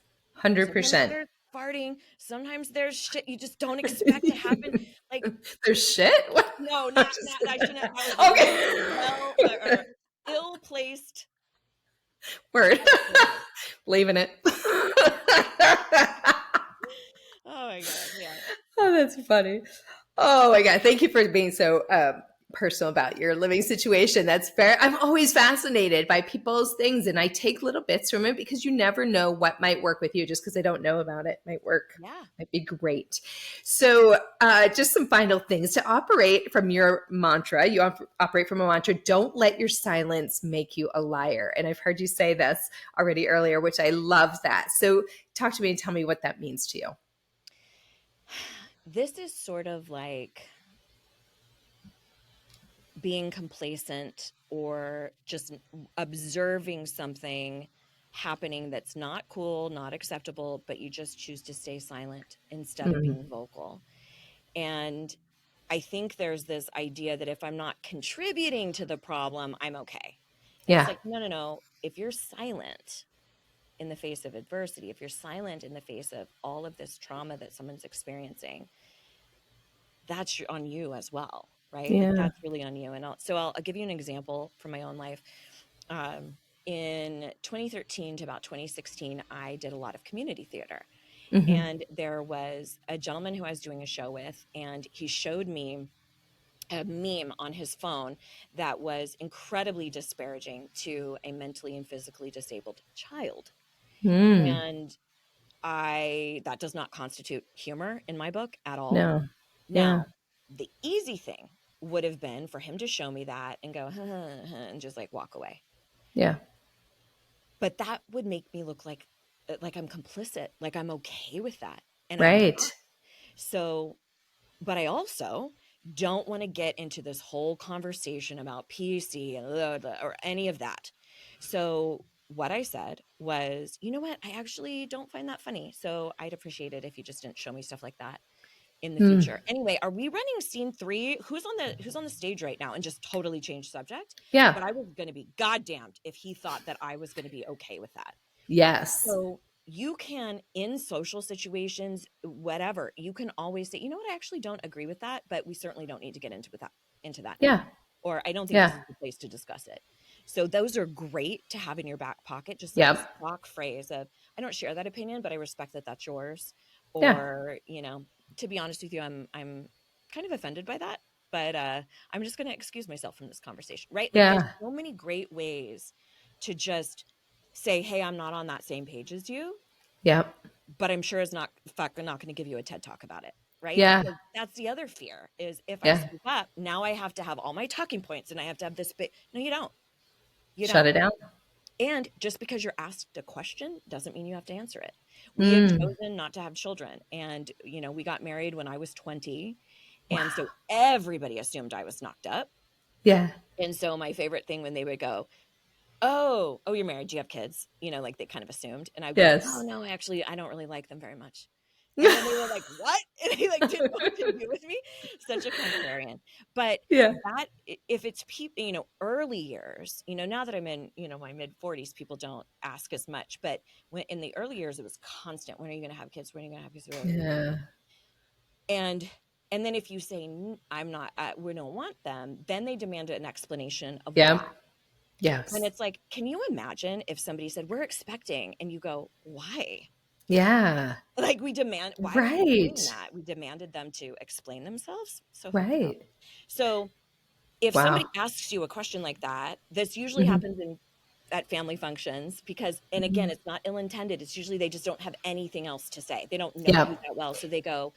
Sometimes 100%. there's farting. Sometimes there's shit you just don't expect to happen. Like, There's shit? What? no, I'm not, just I kidding. shouldn't, that was Okay. or ill-placed. Word. Leaving it. Oh my God. Yeah. Oh, that's funny. Oh my God. Thank you for being so personal about your living situation. That's fair. I'm always fascinated by people's things, and I take little bits from it because you never know what might work with you just because I don't know about it. Might work. Yeah. Might be great. So just some final things to operate from your mantra. You operate from a mantra. Don't let your silence make you a liar. And I've heard you say this already earlier, which I love that. So talk to me and tell me what that means to you. This is sort of like being complacent or just observing something happening that's not cool, not acceptable, but you just choose to stay silent instead of Mm. being vocal. And I think there's this idea that if I'm not contributing to the problem, I'm okay. And it's Yeah. like, no. If you're silent in the face of adversity, if you're silent in the face of all of this trauma that someone's experiencing, that's on you as well, right? Like Yeah. that's really on you. And I'll give you an example from my own life. In 2013 to about 2016, I did a lot of community theater. Mm-hmm. And there was a gentleman who I was doing a show with, and he showed me a meme on his phone that was incredibly disparaging to a mentally and physically disabled child. Mm. And that does not constitute humor in my book at all. No. Yeah. Now, the easy thing would have been for him to show me that and go, and just like walk away. Yeah. But that would make me look like I'm complicit, like I'm okay with that. And I'm Right. not. So, but I also don't want to get into this whole conversation about PC and blah, blah, or any of that. So what I said was, you know what? I actually don't find that funny. So I'd appreciate it if you just didn't show me stuff like that in the Mm. future. Anyway, are we running scene 3? Who's on the stage right now? And just totally change subject. Yeah. But I was going to be goddamned if he thought that I was going to be okay with that. Yes. So you can, in social situations, whatever, you can always say, you know what, I actually don't agree with that, but we certainly don't need to get into that now. Yeah. Or I don't think this Yeah. is the place to discuss it. So those are great to have in your back pocket, just like a Yep. stock phrase of, I don't share that opinion, but I respect that that's yours. Yeah. Or, to be honest with you, I'm kind of offended by that, but I'm just going to excuse myself from this conversation, right? Like there's Yeah. so many great ways to just say, hey, I'm not on that same page as you, Yep. but I'm sure I'm not going to give you a TED talk about it, right? Yeah. Because that's the other fear is if I Yeah. speak up, now I have to have all my talking points and I have to have this big. No, you don't. You Shut don't. it down. And just because you're asked a question doesn't mean you have to answer it. We had Mm. chosen not to have children, and we got married when I was 20, and Wow. so everybody assumed I was knocked up. Yeah. And so my favorite thing when they would go, oh, you're married, do you have kids? Like they kind of assumed. And I'd be like, oh Yes. no, actually, I don't really like them very much. And then they were like, what? And he like didn't know what to do with me. Such a contrarian. But Yeah. that, if it's people, early years, now that I'm in, my mid 40s, people don't ask as much. But when in the early years, it was constant. When are you going to have kids? When are you going to have kids? Yeah. And And then if you say, I'm not, we don't want them, then they demand an explanation of Yeah. why. And Yes. it's like, can you imagine if somebody said, we're expecting, and you go, why? Yeah. Like, why are you doing Right. that? We demanded them to explain themselves. So heck no. Right. So if somebody Wow. asks you a question like that, this usually Mhm. happens at family functions because, and again, Mhm. it's not ill-intended. It's usually they just don't have anything else to say. They don't know you Yep. that well. So they go,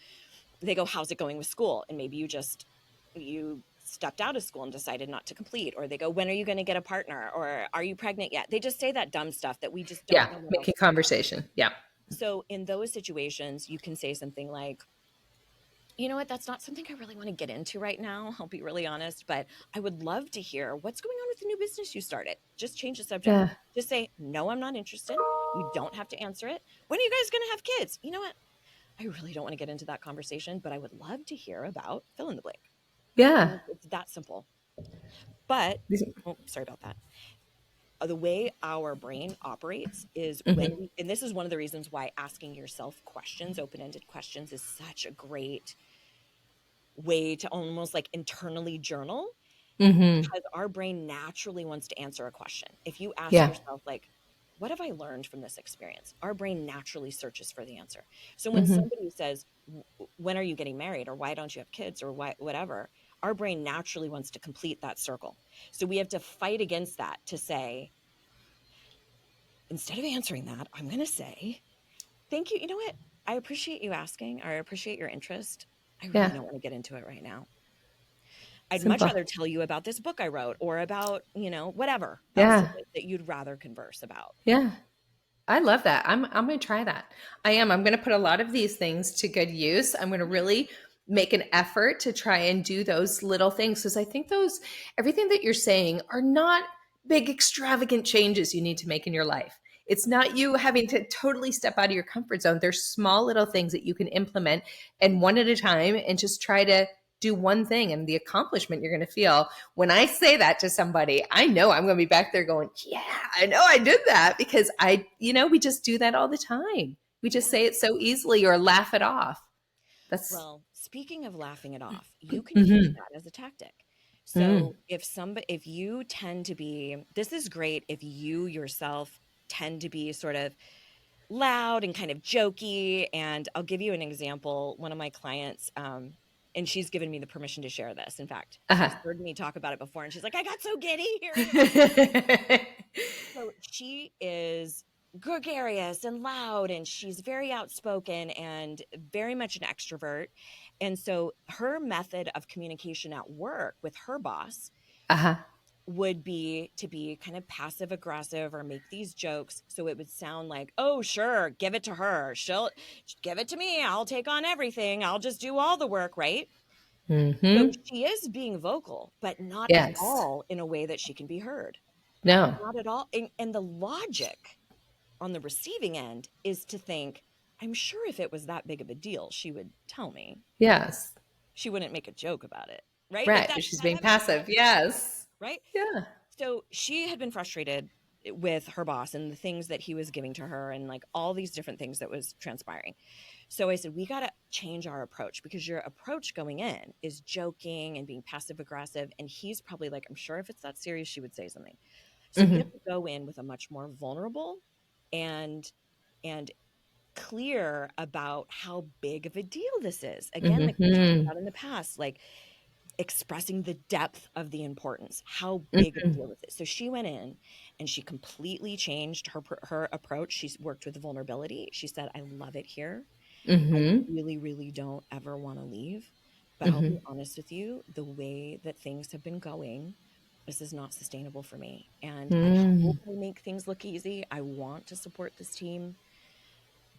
how's it going with school? And maybe you stepped out of school and decided not to complete, or they go, when are you going to get a partner? Or are you pregnant yet? They just say that dumb stuff that we just don't Yeah. know what else Making to say. conversation. Yeah. So in those situations, you can say something like, you know what, that's not something I really want to get into right now. I'll be really honest, but I would love to hear what's going on with the new business you started. Just change the subject. Yeah. Just say, no, I'm not interested. You don't have to answer it. When are you guys going to have kids? You know what? I really don't want to get into that conversation, but I would love to hear about fill in the blank. Yeah. And it's that simple. But, oh, sorry about that. The way our brain operates is Mhm. and this is one of the reasons why asking yourself questions, open-ended questions, is such a great way to almost like internally journal, Mhm. because our brain naturally wants to answer a question. If you ask Yeah. yourself, like, what have I learned from this experience? Our brain naturally searches for the answer. So when Mhm. somebody says, when are you getting married? Or why don't you have kids? Or why, whatever, our brain naturally wants to complete that circle. So we have to fight against that to say, instead of answering that, I'm going to say, thank you. You know what? I appreciate you asking. I appreciate your interest. I really Yeah. don't want to get into it right now. I'd much Simple. rather tell you about this book I wrote, or about, whatever else it Yeah. is that you'd rather converse about. Yeah. I love that. I'm going to try that. I am. I'm going to put a lot of these things to good use. I'm going to Yeah. really make an effort to try and do those little things, because I think those everything that you're saying are not big extravagant changes you need to make in your life. It's not you having to totally step out of your comfort zone. There's small little things that you can implement, and one at a time, and just try to do one thing, and the accomplishment you're going to feel when I say that to somebody, I know I'm going to be back there going, yeah, I know I did that, because we just do that all the time. We just Yeah. say it so easily or laugh it off. That's, Well, speaking of laughing it off, you can use mm-hmm. that as a tactic. Mm. So if you tend to be, this is great if you yourself tend to be sort of loud and kind of jokey. And I'll give you an example. One of my clients, and she's given me the permission to share this. In fact, Uh-huh. she's heard me talk about it before, and she's like, I got so giddy hearing about it. So she is gregarious and loud, and she's very outspoken and very much an extrovert. And so her method of communication at work with her boss Uh-huh. would be to be kind of passive aggressive or make these jokes. So it would sound like, oh, sure, give it to her. She'll give it to me. I'll take on everything. I'll just do all the work, right? So Mm-hmm. she is being vocal, but not at Yes. all in a way that she can be heard. No. Not at all. And the logic on the receiving end is to think, I'm sure if it was that big of a deal, she would tell me. Yes. She wouldn't make a joke about it, right? Like Right. that, But she's being that makes passive. sense, Yes. right? Yeah. So she had been frustrated with her boss and the things that he was giving to her, and like all these different things that was transpiring. So I said, we got to change our approach, because your approach going in is joking and being passive aggressive. And he's probably like, I'm sure if it's that serious, she would say something. So we have Mm-hmm. to go in with a much more vulnerable and and clear about how big of a deal this is. Again, like we talked Mm-hmm. about in the past, like expressing the depth of the importance, how big of a Mm-hmm. deal is it. So she went in and she completely changed her approach. She's worked with vulnerability. She said, I love it here. I Mm-hmm. really, really don't ever want to leave. But I'll Mm-hmm. be honest with you, the way that things have been going, this is not sustainable for me. And I hope Mm. I make things look easy. I want to support this team,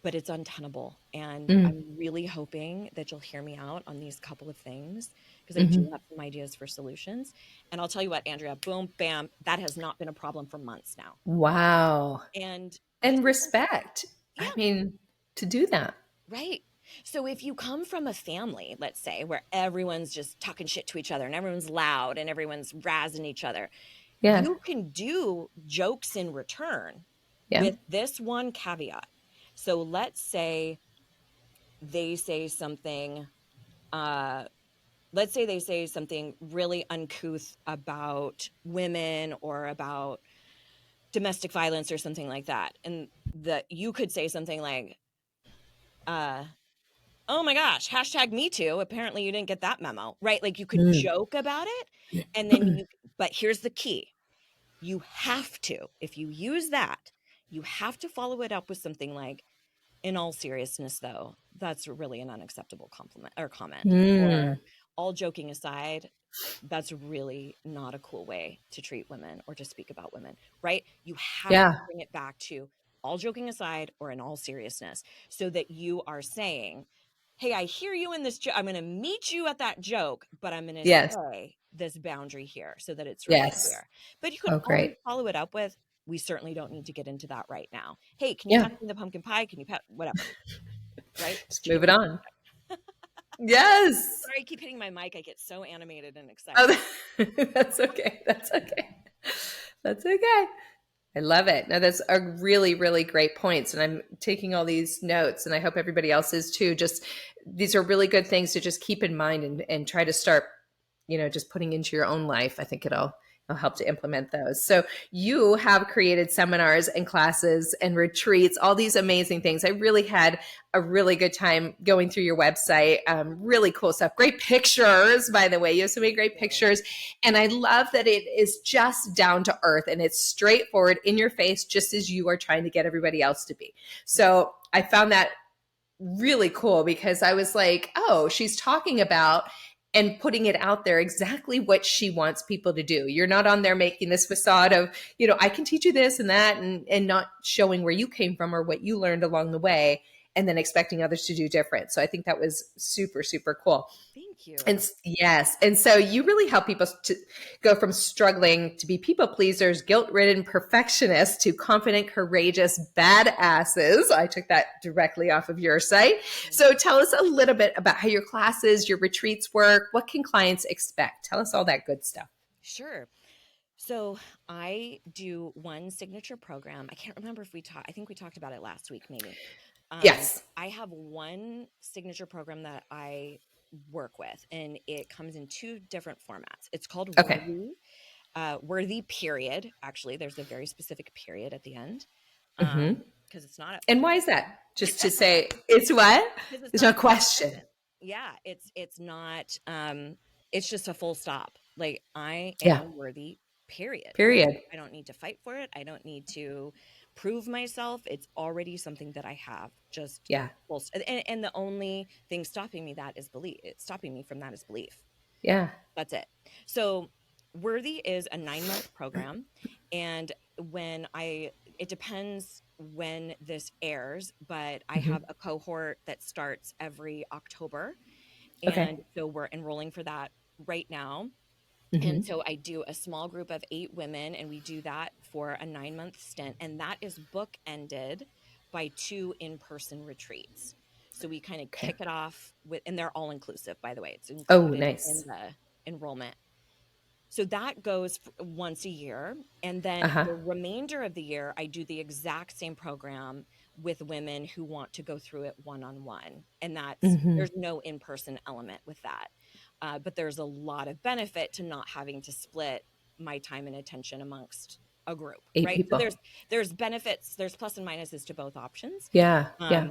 but it's untenable. And Mm. I'm really hoping that you'll hear me out on these couple of things, because I do Mm-hmm. have some ideas for solutions. And I'll tell you what, Andrea, boom, bam, that has not been a problem for months now. Wow. And this And is, respect. yeah, I mean, to do that. right. So if you come from a family, let's say, where everyone's just talking shit to each other and everyone's loud and everyone's razzing each other, Yeah. you can do jokes in return Yeah. with this one caveat. So let's say they say something let's say they say something really uncouth about women or about domestic violence or something like that, and that you could say something like, oh my gosh, hashtag me too. Apparently you didn't get that memo, right? Like you could Mm. joke about it, and then but here's the key. You have to, if you use that, you have to follow it up with something like, in all seriousness, though, that's really an unacceptable compliment or comment. Or, Mm. all joking aside, that's really not a cool way to treat women or to speak about women, right? You have to Yeah. bring it back to all joking aside or in all seriousness, so that you are saying, hey, I hear you in this joke. I'm going to meet you at that joke, but I'm going to Yes. say this boundary here so that it's really Yes. clear. But you could Oh, always great. follow it up with, we certainly don't need to get into that right now. Hey, can you Yeah. pass me the pumpkin pie? Can you pass whatever? Right? Just move it Change. on. Yes. Sorry, I keep hitting my mic. I get so animated and excited. Oh, that's okay. That's okay. That's okay. I love it. Now, that's a really, really great points. And I'm taking all these notes, and I hope everybody else is too. Just these are really good things to just keep in mind and try to start, just putting into your own life. I think it'll help to implement those. So you have created seminars and classes and retreats, all these amazing things. I really had a really good time going through your website. Really cool stuff. Great pictures, by the way. You have so many great pictures. And I love that it is just down to earth and it's straightforward in your face, just as you are trying to get everybody else to be. So I found that really cool because I was like, oh, she's talking about and putting it out there exactly what she wants people to do. You're not on there making this facade of, I can teach you this and that, and not showing where you came from or what you learned along the way, and then expecting others to do different. So I think that was super, super cool. Thank you. And yes. And so you really help people to go from struggling to be people pleasers, guilt-ridden perfectionists to confident, courageous badasses. I took that directly off of your site. So tell us a little bit about how your classes, your retreats work. What can clients expect? Tell us all that good stuff. Sure. So I do one signature program. I can't remember if I think we talked about it last week, maybe. Yes. I have one signature program that I work with, and it comes in two different formats. It's called Okay. Worthy period. Actually, there's a very specific period at the end. Mm-hmm. Because it's not And why is that? Just to say, it's what? because There's not no a question. yeah, it's not it's just a full stop. Like, I Yeah. am worthy, period. Period. I don't need to fight for it. I don't need to prove myself. It's already something that I have. Just Yeah. and the only thing stopping me from that is belief. Yeah. That's it. So Worthy is a 9-month program. And it depends when this airs, but I Mm-hmm. have a cohort that starts every October. Okay. And so we're enrolling for that right now. Mm-hmm. And so I do a small group of 8 women, and we do that for a 9-month stint. And that is bookended by 2 in-person retreats. So we kind of Okay. kick it off with, and they're all inclusive, by the way. It's Oh, included in nice. the enrollment. So that goes once a year. And then Uh-huh. the remainder of the year, I do the exact same program with women who want to go through it one-on-one. And Mm-hmm. there's no in-person element with that. But there's a lot of benefit to not having to split my time and attention amongst a group, 8 right? So people. there's benefits, there's plus and minuses to both options. Yeah. Yeah.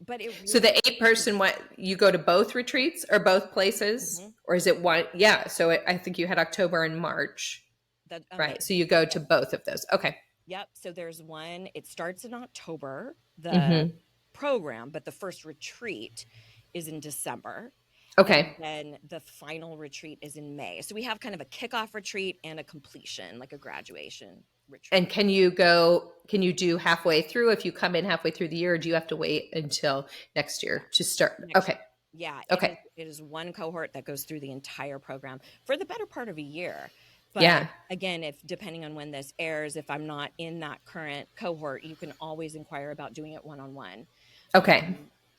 But it So really, the 8-person, what, you go to both retreats or both places, Mhm. or is it one? Yeah. So I think you had October and March, That's right? amazing. So you go to both of those. Okay. Yep. So there's one, it starts in October, the Mm-hmm. program, but the first retreat is in December. And Okay. then the final retreat is in May. So we have kind of a kickoff retreat and a completion, like a graduation retreat. And can you do halfway through if you come in halfway through the year, or do you have to wait until next year to start? Next Okay. year. Yeah, Okay. it is one cohort that goes through the entire program for the better part of a year. But Yeah. again, if depending on when this airs, if I'm not in that current cohort, you can always inquire about doing it one-on-one, Okay.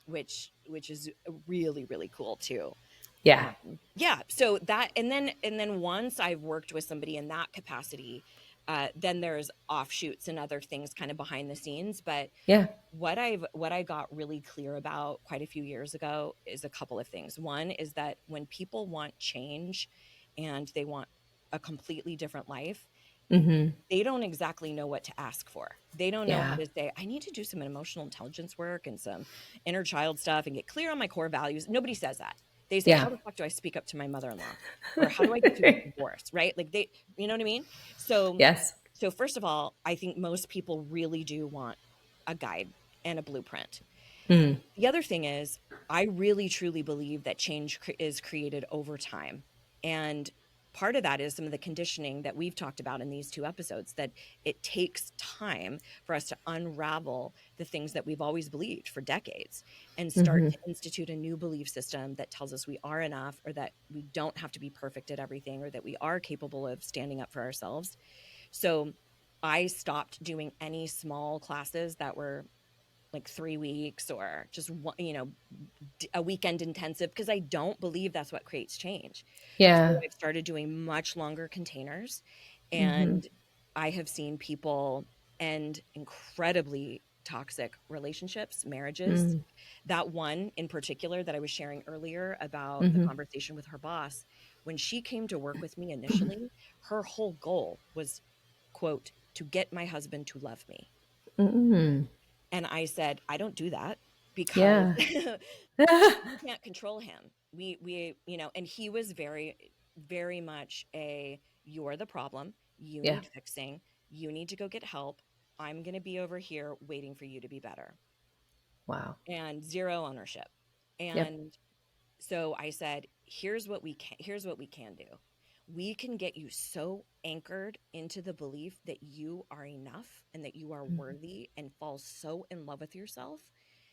which is really, really cool too. Yeah. Yeah. So that, and then once I've worked with somebody in that capacity, Then there's offshoots and other things kind of behind the scenes. But Yeah. what I got really clear about quite a few years ago is a couple of things. One is that when people want change and they want a completely different life, Mm-hmm. they don't exactly know what to ask for. They don't know how Yeah. to say, I need to do some emotional intelligence work and some inner child stuff and get clear on my core values. Nobody says that. They say, Yeah. how the fuck do I speak up to my mother-in-law? Or how do I get through this divorce? Right? Like you know what I mean? So, Yes. so first of all, I think most people really do want a guide and a blueprint. Mm. The other thing is, I really truly believe that change is created over time. And part of that is some of the conditioning that we've talked about in these two episodes, that it takes time for us to unravel the things that we've always believed for decades and start Mm-hmm. to institute a new belief system that tells us we are enough, or that we don't have to be perfect at everything, or that we are capable of standing up for ourselves. So I stopped doing any small classes that were like 3 weeks or just one, a weekend intensive, because I don't believe that's what creates change. So Yeah. I've started doing much longer containers, Mm-hmm. and I have seen people end incredibly toxic relationships, marriages. Mm. That one in particular that I was sharing earlier about the Mm-hmm. conversation with her boss, when she came to work with me initially, her whole goal was, quote, to get my husband to love me. Mm. And I said, I don't do that, because Yeah. you can't control him. And he was very, very much you're the problem. You Yeah. need fixing. You need to go get help. I'm going to be over here waiting for you to be better, Wow. and zero ownership. Yep. And so I said, here's what we can do. We can get you so anchored into the belief that you are enough and that you are Mm-hmm. worthy, and fall so in love with yourself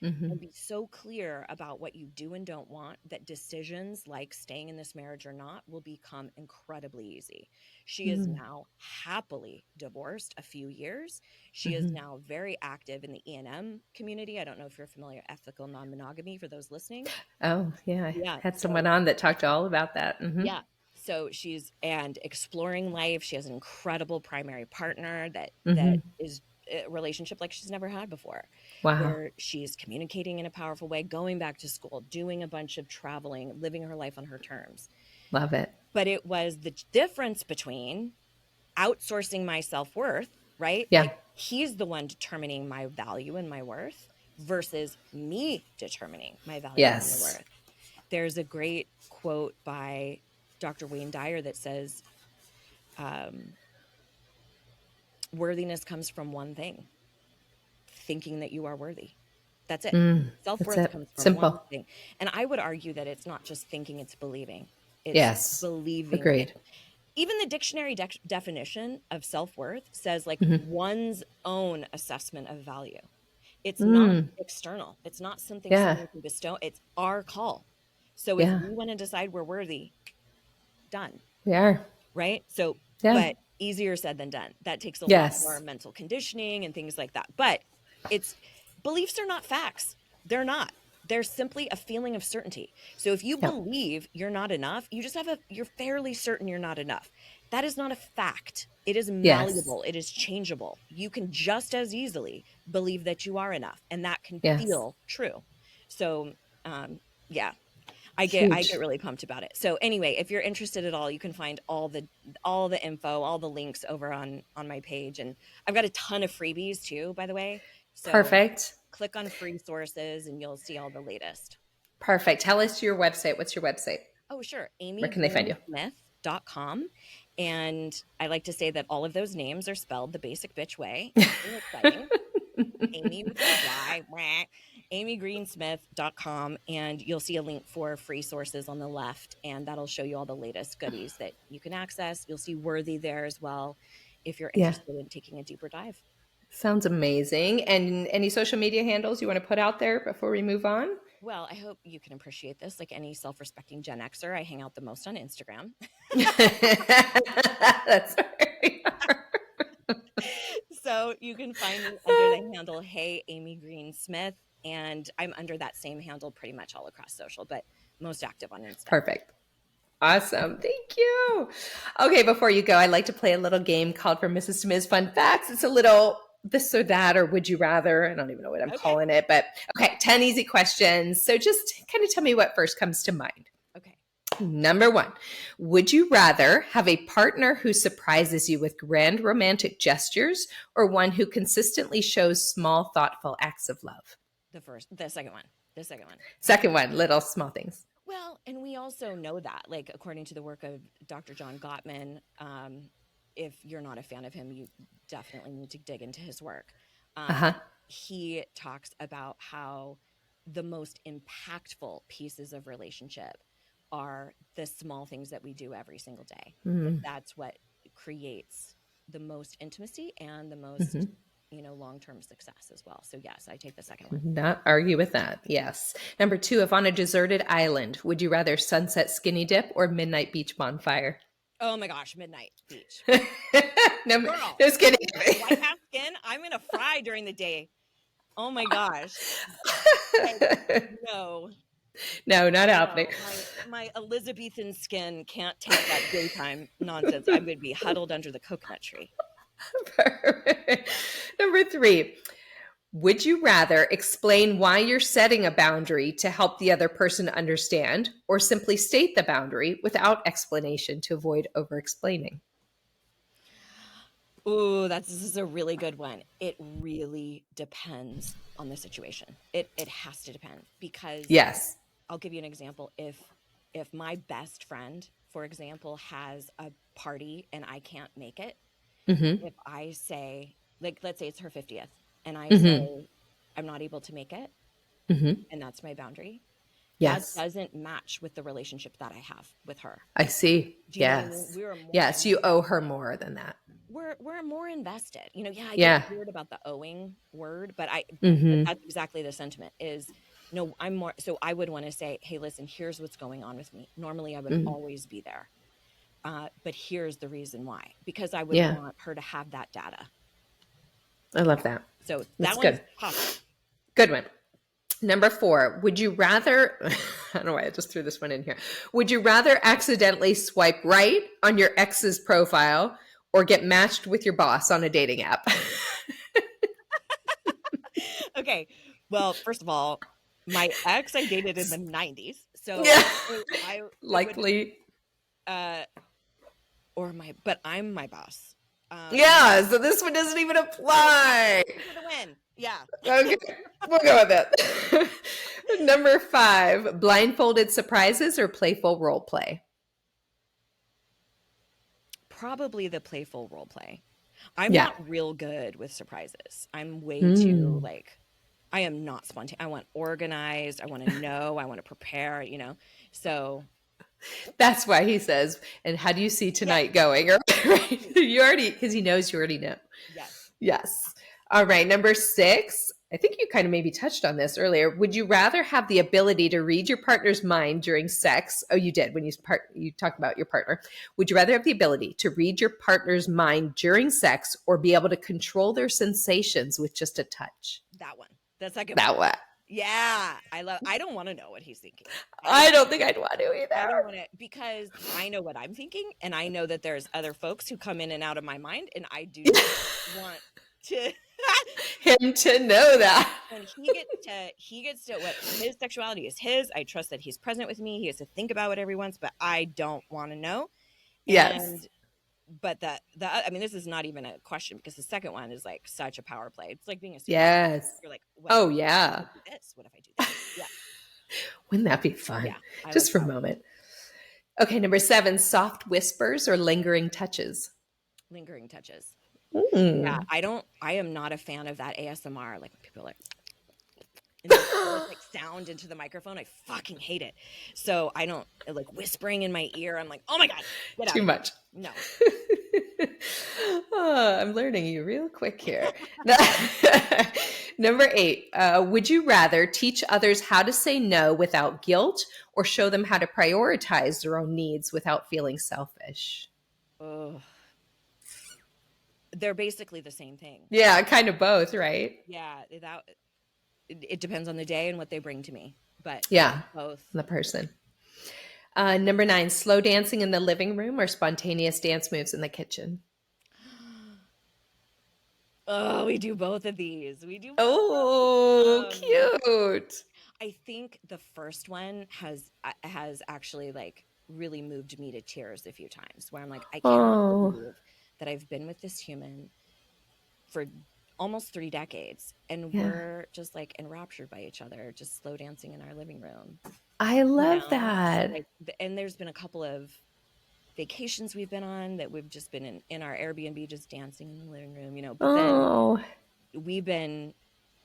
Mm-hmm. and be so clear about what you do and don't want, that decisions like staying in this marriage or not will become incredibly easy. She is Mm-hmm. now happily divorced a few years. She is Mm-hmm. now very active in the E&M community. I don't know if you're familiar, ethical non-monogamy, for those listening. Oh, yeah. I Yeah. had So someone on that talked all about that. Mm-hmm. yeah. So she's and exploring life. She has an incredible primary partner that Mm-hmm. is a relationship like she's never had before, Wow. where she's communicating in a powerful way, going back to school, doing a bunch of traveling, living her life on her terms. Love it. But it was the difference between outsourcing my self-worth, right? Yeah. Like, he's the one determining my value and my worth, versus me determining my value and my Yes. worth. There's a great quote by Dr. Wayne Dyer that says, um, worthiness comes from one thing: thinking that you are worthy. That's it. That's Self-worth it. comes from one Simple. thing. And I would argue that it's not just thinking, it's believing. It's Yes. believing. Agreed. Even the dictionary definition of self-worth says, like, Mm-hmm. one's own assessment of value. It's not Mm. external. It's not something Yeah. someone can bestow. It's our call. So if Yeah. we want to decide we're worthy, done. We are. Right? So, Yeah. but easier said than done. That takes a lot more Yes. mental conditioning and things like that. But it's beliefs are not facts. They're not. They're simply a feeling of certainty. So if you Yep. believe you're not enough, you're fairly certain you're not enough. That is not a fact. It is Yes. malleable. It is changeable. You can just as easily believe that you are enough, and that can Yes. feel true. So, yeah, I get Huge. really pumped about it. So anyway, if you're interested at all, you can find all the info, all the links over on my page, and I've got a ton of freebies too, by the way. So Perfect. click on free sources and you'll see all the latest. Perfect. Tell us your website. What's your website? Oh, sure. Where can they find you? amygreensmith.com. And I like to say that all of those names are spelled the basic bitch way. Nothing exciting. Amy with a Y, amygreensmith.com, and you'll see a link for free sources on the left, and that'll show you all the latest goodies that you can access. You'll see Worthy there as well if you're Yeah. interested in taking a deeper dive. Sounds amazing. And any social media handles you want to put out there before we move on? Well, I hope you can appreciate this. Like any self-respecting Gen Xer, I hang out the most on Instagram. That's where we are. So you can find me under the handle Hey Amy Greensmith, and I'm under that same handle pretty much all across social, but most active on Insta. Perfect. Awesome. Thank you. Okay, before you go, I like to play a little game called From Mrs. to Ms. Fun Facts. It's a little this or that, or would you rather? I don't even know what I'm Okay. calling it, but okay, 10 easy questions. So just kind of tell me what first comes to mind. Okay. Number one, would you rather have a partner who surprises you with grand romantic gestures or one who consistently shows small, thoughtful acts of love? The second one. The second one. Second one, little small things. Well, and we also know that, like, according to the work of Dr. John Gottman, if you're not a fan of him, you definitely need to dig into his work. Uh-huh. He talks about how the most impactful pieces of relationship are the small things that we do every single day. That's what creates the most intimacy and the most long-term success as well. So yes, I take the second one. Not argue with that. Yes. Number two, if on a deserted island, would you rather sunset skinny dip or midnight beach bonfire? Oh my gosh, midnight beach. No, Girl, no skinny white dipping. half skin, I'm going to fry during the day. Oh my gosh. No. No, not happening. My Elizabethan skin can't take that daytime nonsense. I would be huddled under the coconut tree. Perfect. Number three, would you rather explain why you're setting a boundary to help the other person understand or simply state the boundary without explanation to avoid over-explaining? Ooh, this is a really good one. It really depends on the situation. It has to depend because Yes. I'll give you an example. If my best friend, for example, has a party and I can't make it, if I say, like, let's say it's her 50th and I say I'm not able to make it, and that's my boundary, Yes. that doesn't match with the relationship that I have with her. I see. Do you know what I Yes. mean? Yes, you owe her more than that. We're more invested. I Yeah. get weird about the owing word, but Mm-hmm. that's exactly the sentiment is, no, I'm more, so I would want to say, hey, listen, here's what's going on with me. Normally I would always be there. But here's the reason why, because I would want her to have that data. I love that. So That's that one's good. tough. Good one. Number four, would you rather, I don't know why I just threw this one in here. Would you rather accidentally swipe right on your ex's profile or get matched with your boss on a dating app? Okay. Well, first of all, my ex I dated in the 90s. So Yeah. I Likely. but I'm my boss. Yeah, so this one doesn't even apply. For the win. Yeah. Okay, we'll go with that. Number five, blindfolded surprises or playful role play? Probably the playful role play. I'm not real good with surprises. I'm way too I am not spontaneous. I want organized. I want to know. I want to prepare, So that's why he says, and how do you see tonight going? Right? You already, because he knows you already know. Yes. Yes. All right. Number six, I think you kind of maybe touched on this earlier. Would you rather have the ability to read your partner's mind during sex? Oh, you did when you talked about your partner. Would you rather have the ability to read your partner's mind during sex or be able to control their sensations with just a touch? That one. The second That one. Yeah. I don't want to know what he's thinking. I don't think I'd want to either. I don't want to, because I know what I'm thinking, and I know that there's other folks who come in and out of my mind, and I do want to him to know that. And he gets to what his sexuality is his. I trust that he's present with me. He has to think about it every once, but I don't want to know. Yes. But this is not even a question, because the second one is like such a power play. It's like being a superhero. Yes. You're like, oh yeah. What if I do this? Yeah. Wouldn't that be fun? Yeah. Just for a moment. Okay, number seven, soft whispers or lingering touches? Lingering touches. Mm. Yeah, I am not a fan of that ASMR. Like when people are like sound into the microphone. I fucking hate it. So I don't like whispering in my ear. I'm like, oh my God, get out. Too much. No. Oh, I'm learning you real quick here. Number eight, would you rather teach others how to say no without guilt or show them how to prioritize their own needs without feeling selfish? Oh. They're basically the same thing. Yeah, kind of both, right? Yeah, it depends on the day and what they bring to me. But yeah, both. the person. Number 9, slow dancing in the living room or spontaneous dance moves in the kitchen? Oh, we do both of these. We do both Oh, of them. cute. I think the first one has actually like really moved me to tears a few times where I'm like, I cannot Oh, believe that I've been with this human for almost 3 decades and yeah. we're just like enraptured by each other, just slow dancing in our living room, I you love know? that. Like, and there's been a couple of vacations we've been on that we've just been in our Airbnb just dancing in the living room, but then Oh, we've been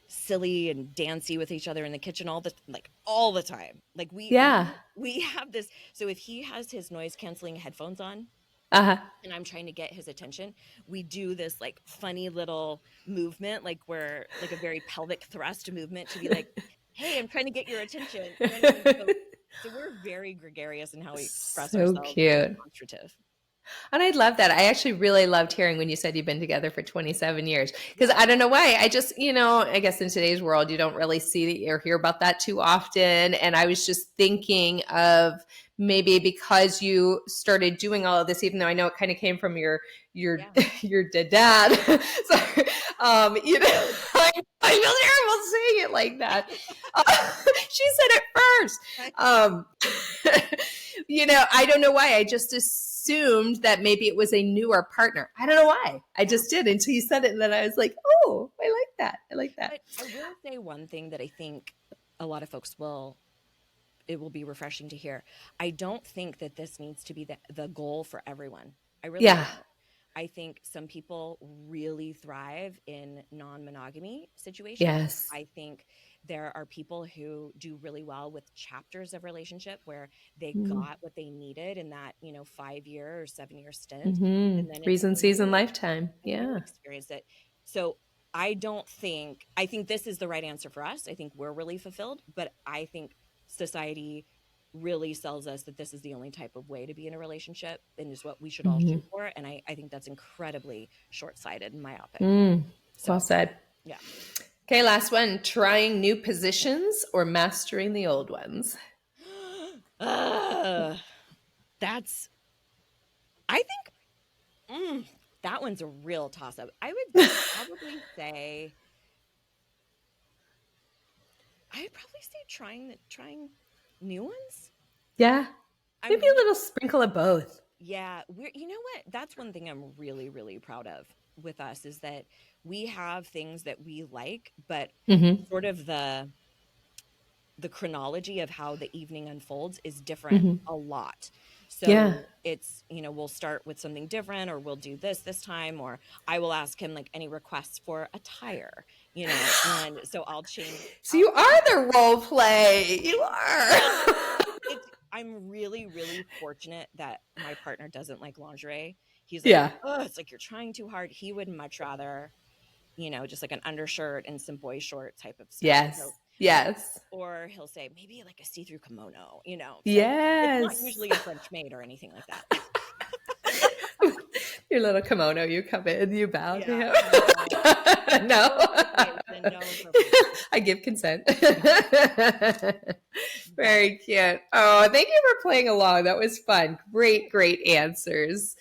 silly and dancy with each other in the kitchen all the time. Like yeah. we have this. So if he has his noise canceling headphones on Uh-huh. and I'm trying to get his attention, we do this like funny little movement, like we're like a very pelvic thrust movement to be like, hey, I'm trying to get your attention. You know what I mean? So we're very gregarious in how we express So ourselves and cute. demonstrative. And I love that. I actually really loved hearing when you said you've been together for 27 years. Because Yeah. I don't know why. I just, I guess in today's world, you don't really see or hear about that too often. And I was just thinking of maybe because you started doing all of this, even though I know it kind of came from your Yeah. your dad. So, I feel terrible saying it like that. She said it first. Um, I don't know why. I just assumed that maybe it was a newer partner. I don't know why. I Yeah. just did until you said it. And then I was like, oh, I like that. I like that. But I will say one thing that I think a lot of folks it will be refreshing to hear. I don't think that this needs to be the goal for everyone. I really Yeah. don't. I think some people really thrive in non-monogamy situations. Yes. I think there are people who do really well with chapters of relationship where they got what they needed in that, 5 year or 7 year stint. Mm-hmm. And then it's a Reason, season, new lifetime. a new Yeah. experience that so I think this is the right answer for us. I think we're really fulfilled, but I think society really sells us that this is the only type of way to be in a relationship and is what we should all Mm-hmm. shoot for. And I think that's incredibly short-sighted and myopic. Well So said. yeah. Okay, last one. Trying new positions or mastering the old ones? uh, that's I think that one's a real toss-up. I would probably say trying new ones. Yeah. I'm Maybe a re- little sprinkle of both. Yeah, you know what? That's one thing I'm really, really proud of with us is that we have things that we like, but Mm-hmm. sort of the chronology of how the evening unfolds is different Mm-hmm. a lot. Yeah. So it's, we'll start with something different or we'll do this time, or I will ask him like any requests for attire, and so I'll change. So you are the role play. You Well, are. I'm really, really fortunate that my partner doesn't like lingerie. He's like, Yeah. oh, it's like you're trying too hard. He would much rather, just like an undershirt and some boy short type of stuff. Yes. So, Yes. or he'll say maybe like a see-through kimono. So it's not Yes. usually a French maid or anything like that. Your little kimono, you come in, you bow to Yeah, him. no, No. no appropriation, no appropriation. I give consent. But Very cute. Oh, thank you for playing along. That was fun. Great, great answers.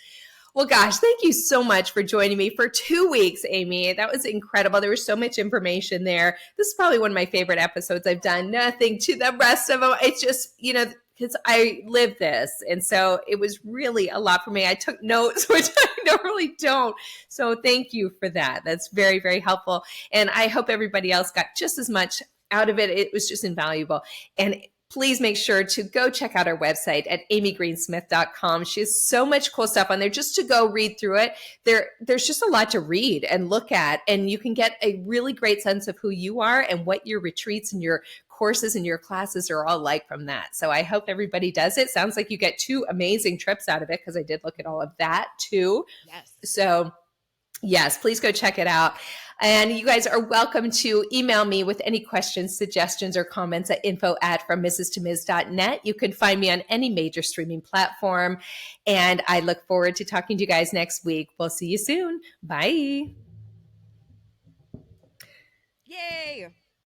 Well, gosh, thank you so much for joining me for 2 weeks, Amy. That was incredible. There was so much information there. This is probably one of my favorite episodes I've done. Nothing to the rest of them. It's just, because I live this. And so it was really a lot for me. I took notes, which I normally don't. So thank you for that. That's very, very helpful. And I hope everybody else got just as much out of it. It was just invaluable. And please make sure to go check out our website at amygreensmith.com. She has so much cool stuff on there just to go read through it. There's just a lot to read and look at, and you can get a really great sense of who you are and what your retreats and your courses and your classes are all like from that. So I hope everybody does it. Sounds like you get 2 amazing trips out of it because I did look at all of that too. yes. So yes, please go check it out. And you guys are welcome to email me with any questions, suggestions, or comments at info@frommrs2ms.net. You can find me on any major streaming platform. And I look forward to talking to you guys next week. We'll see you soon. Bye. Yay.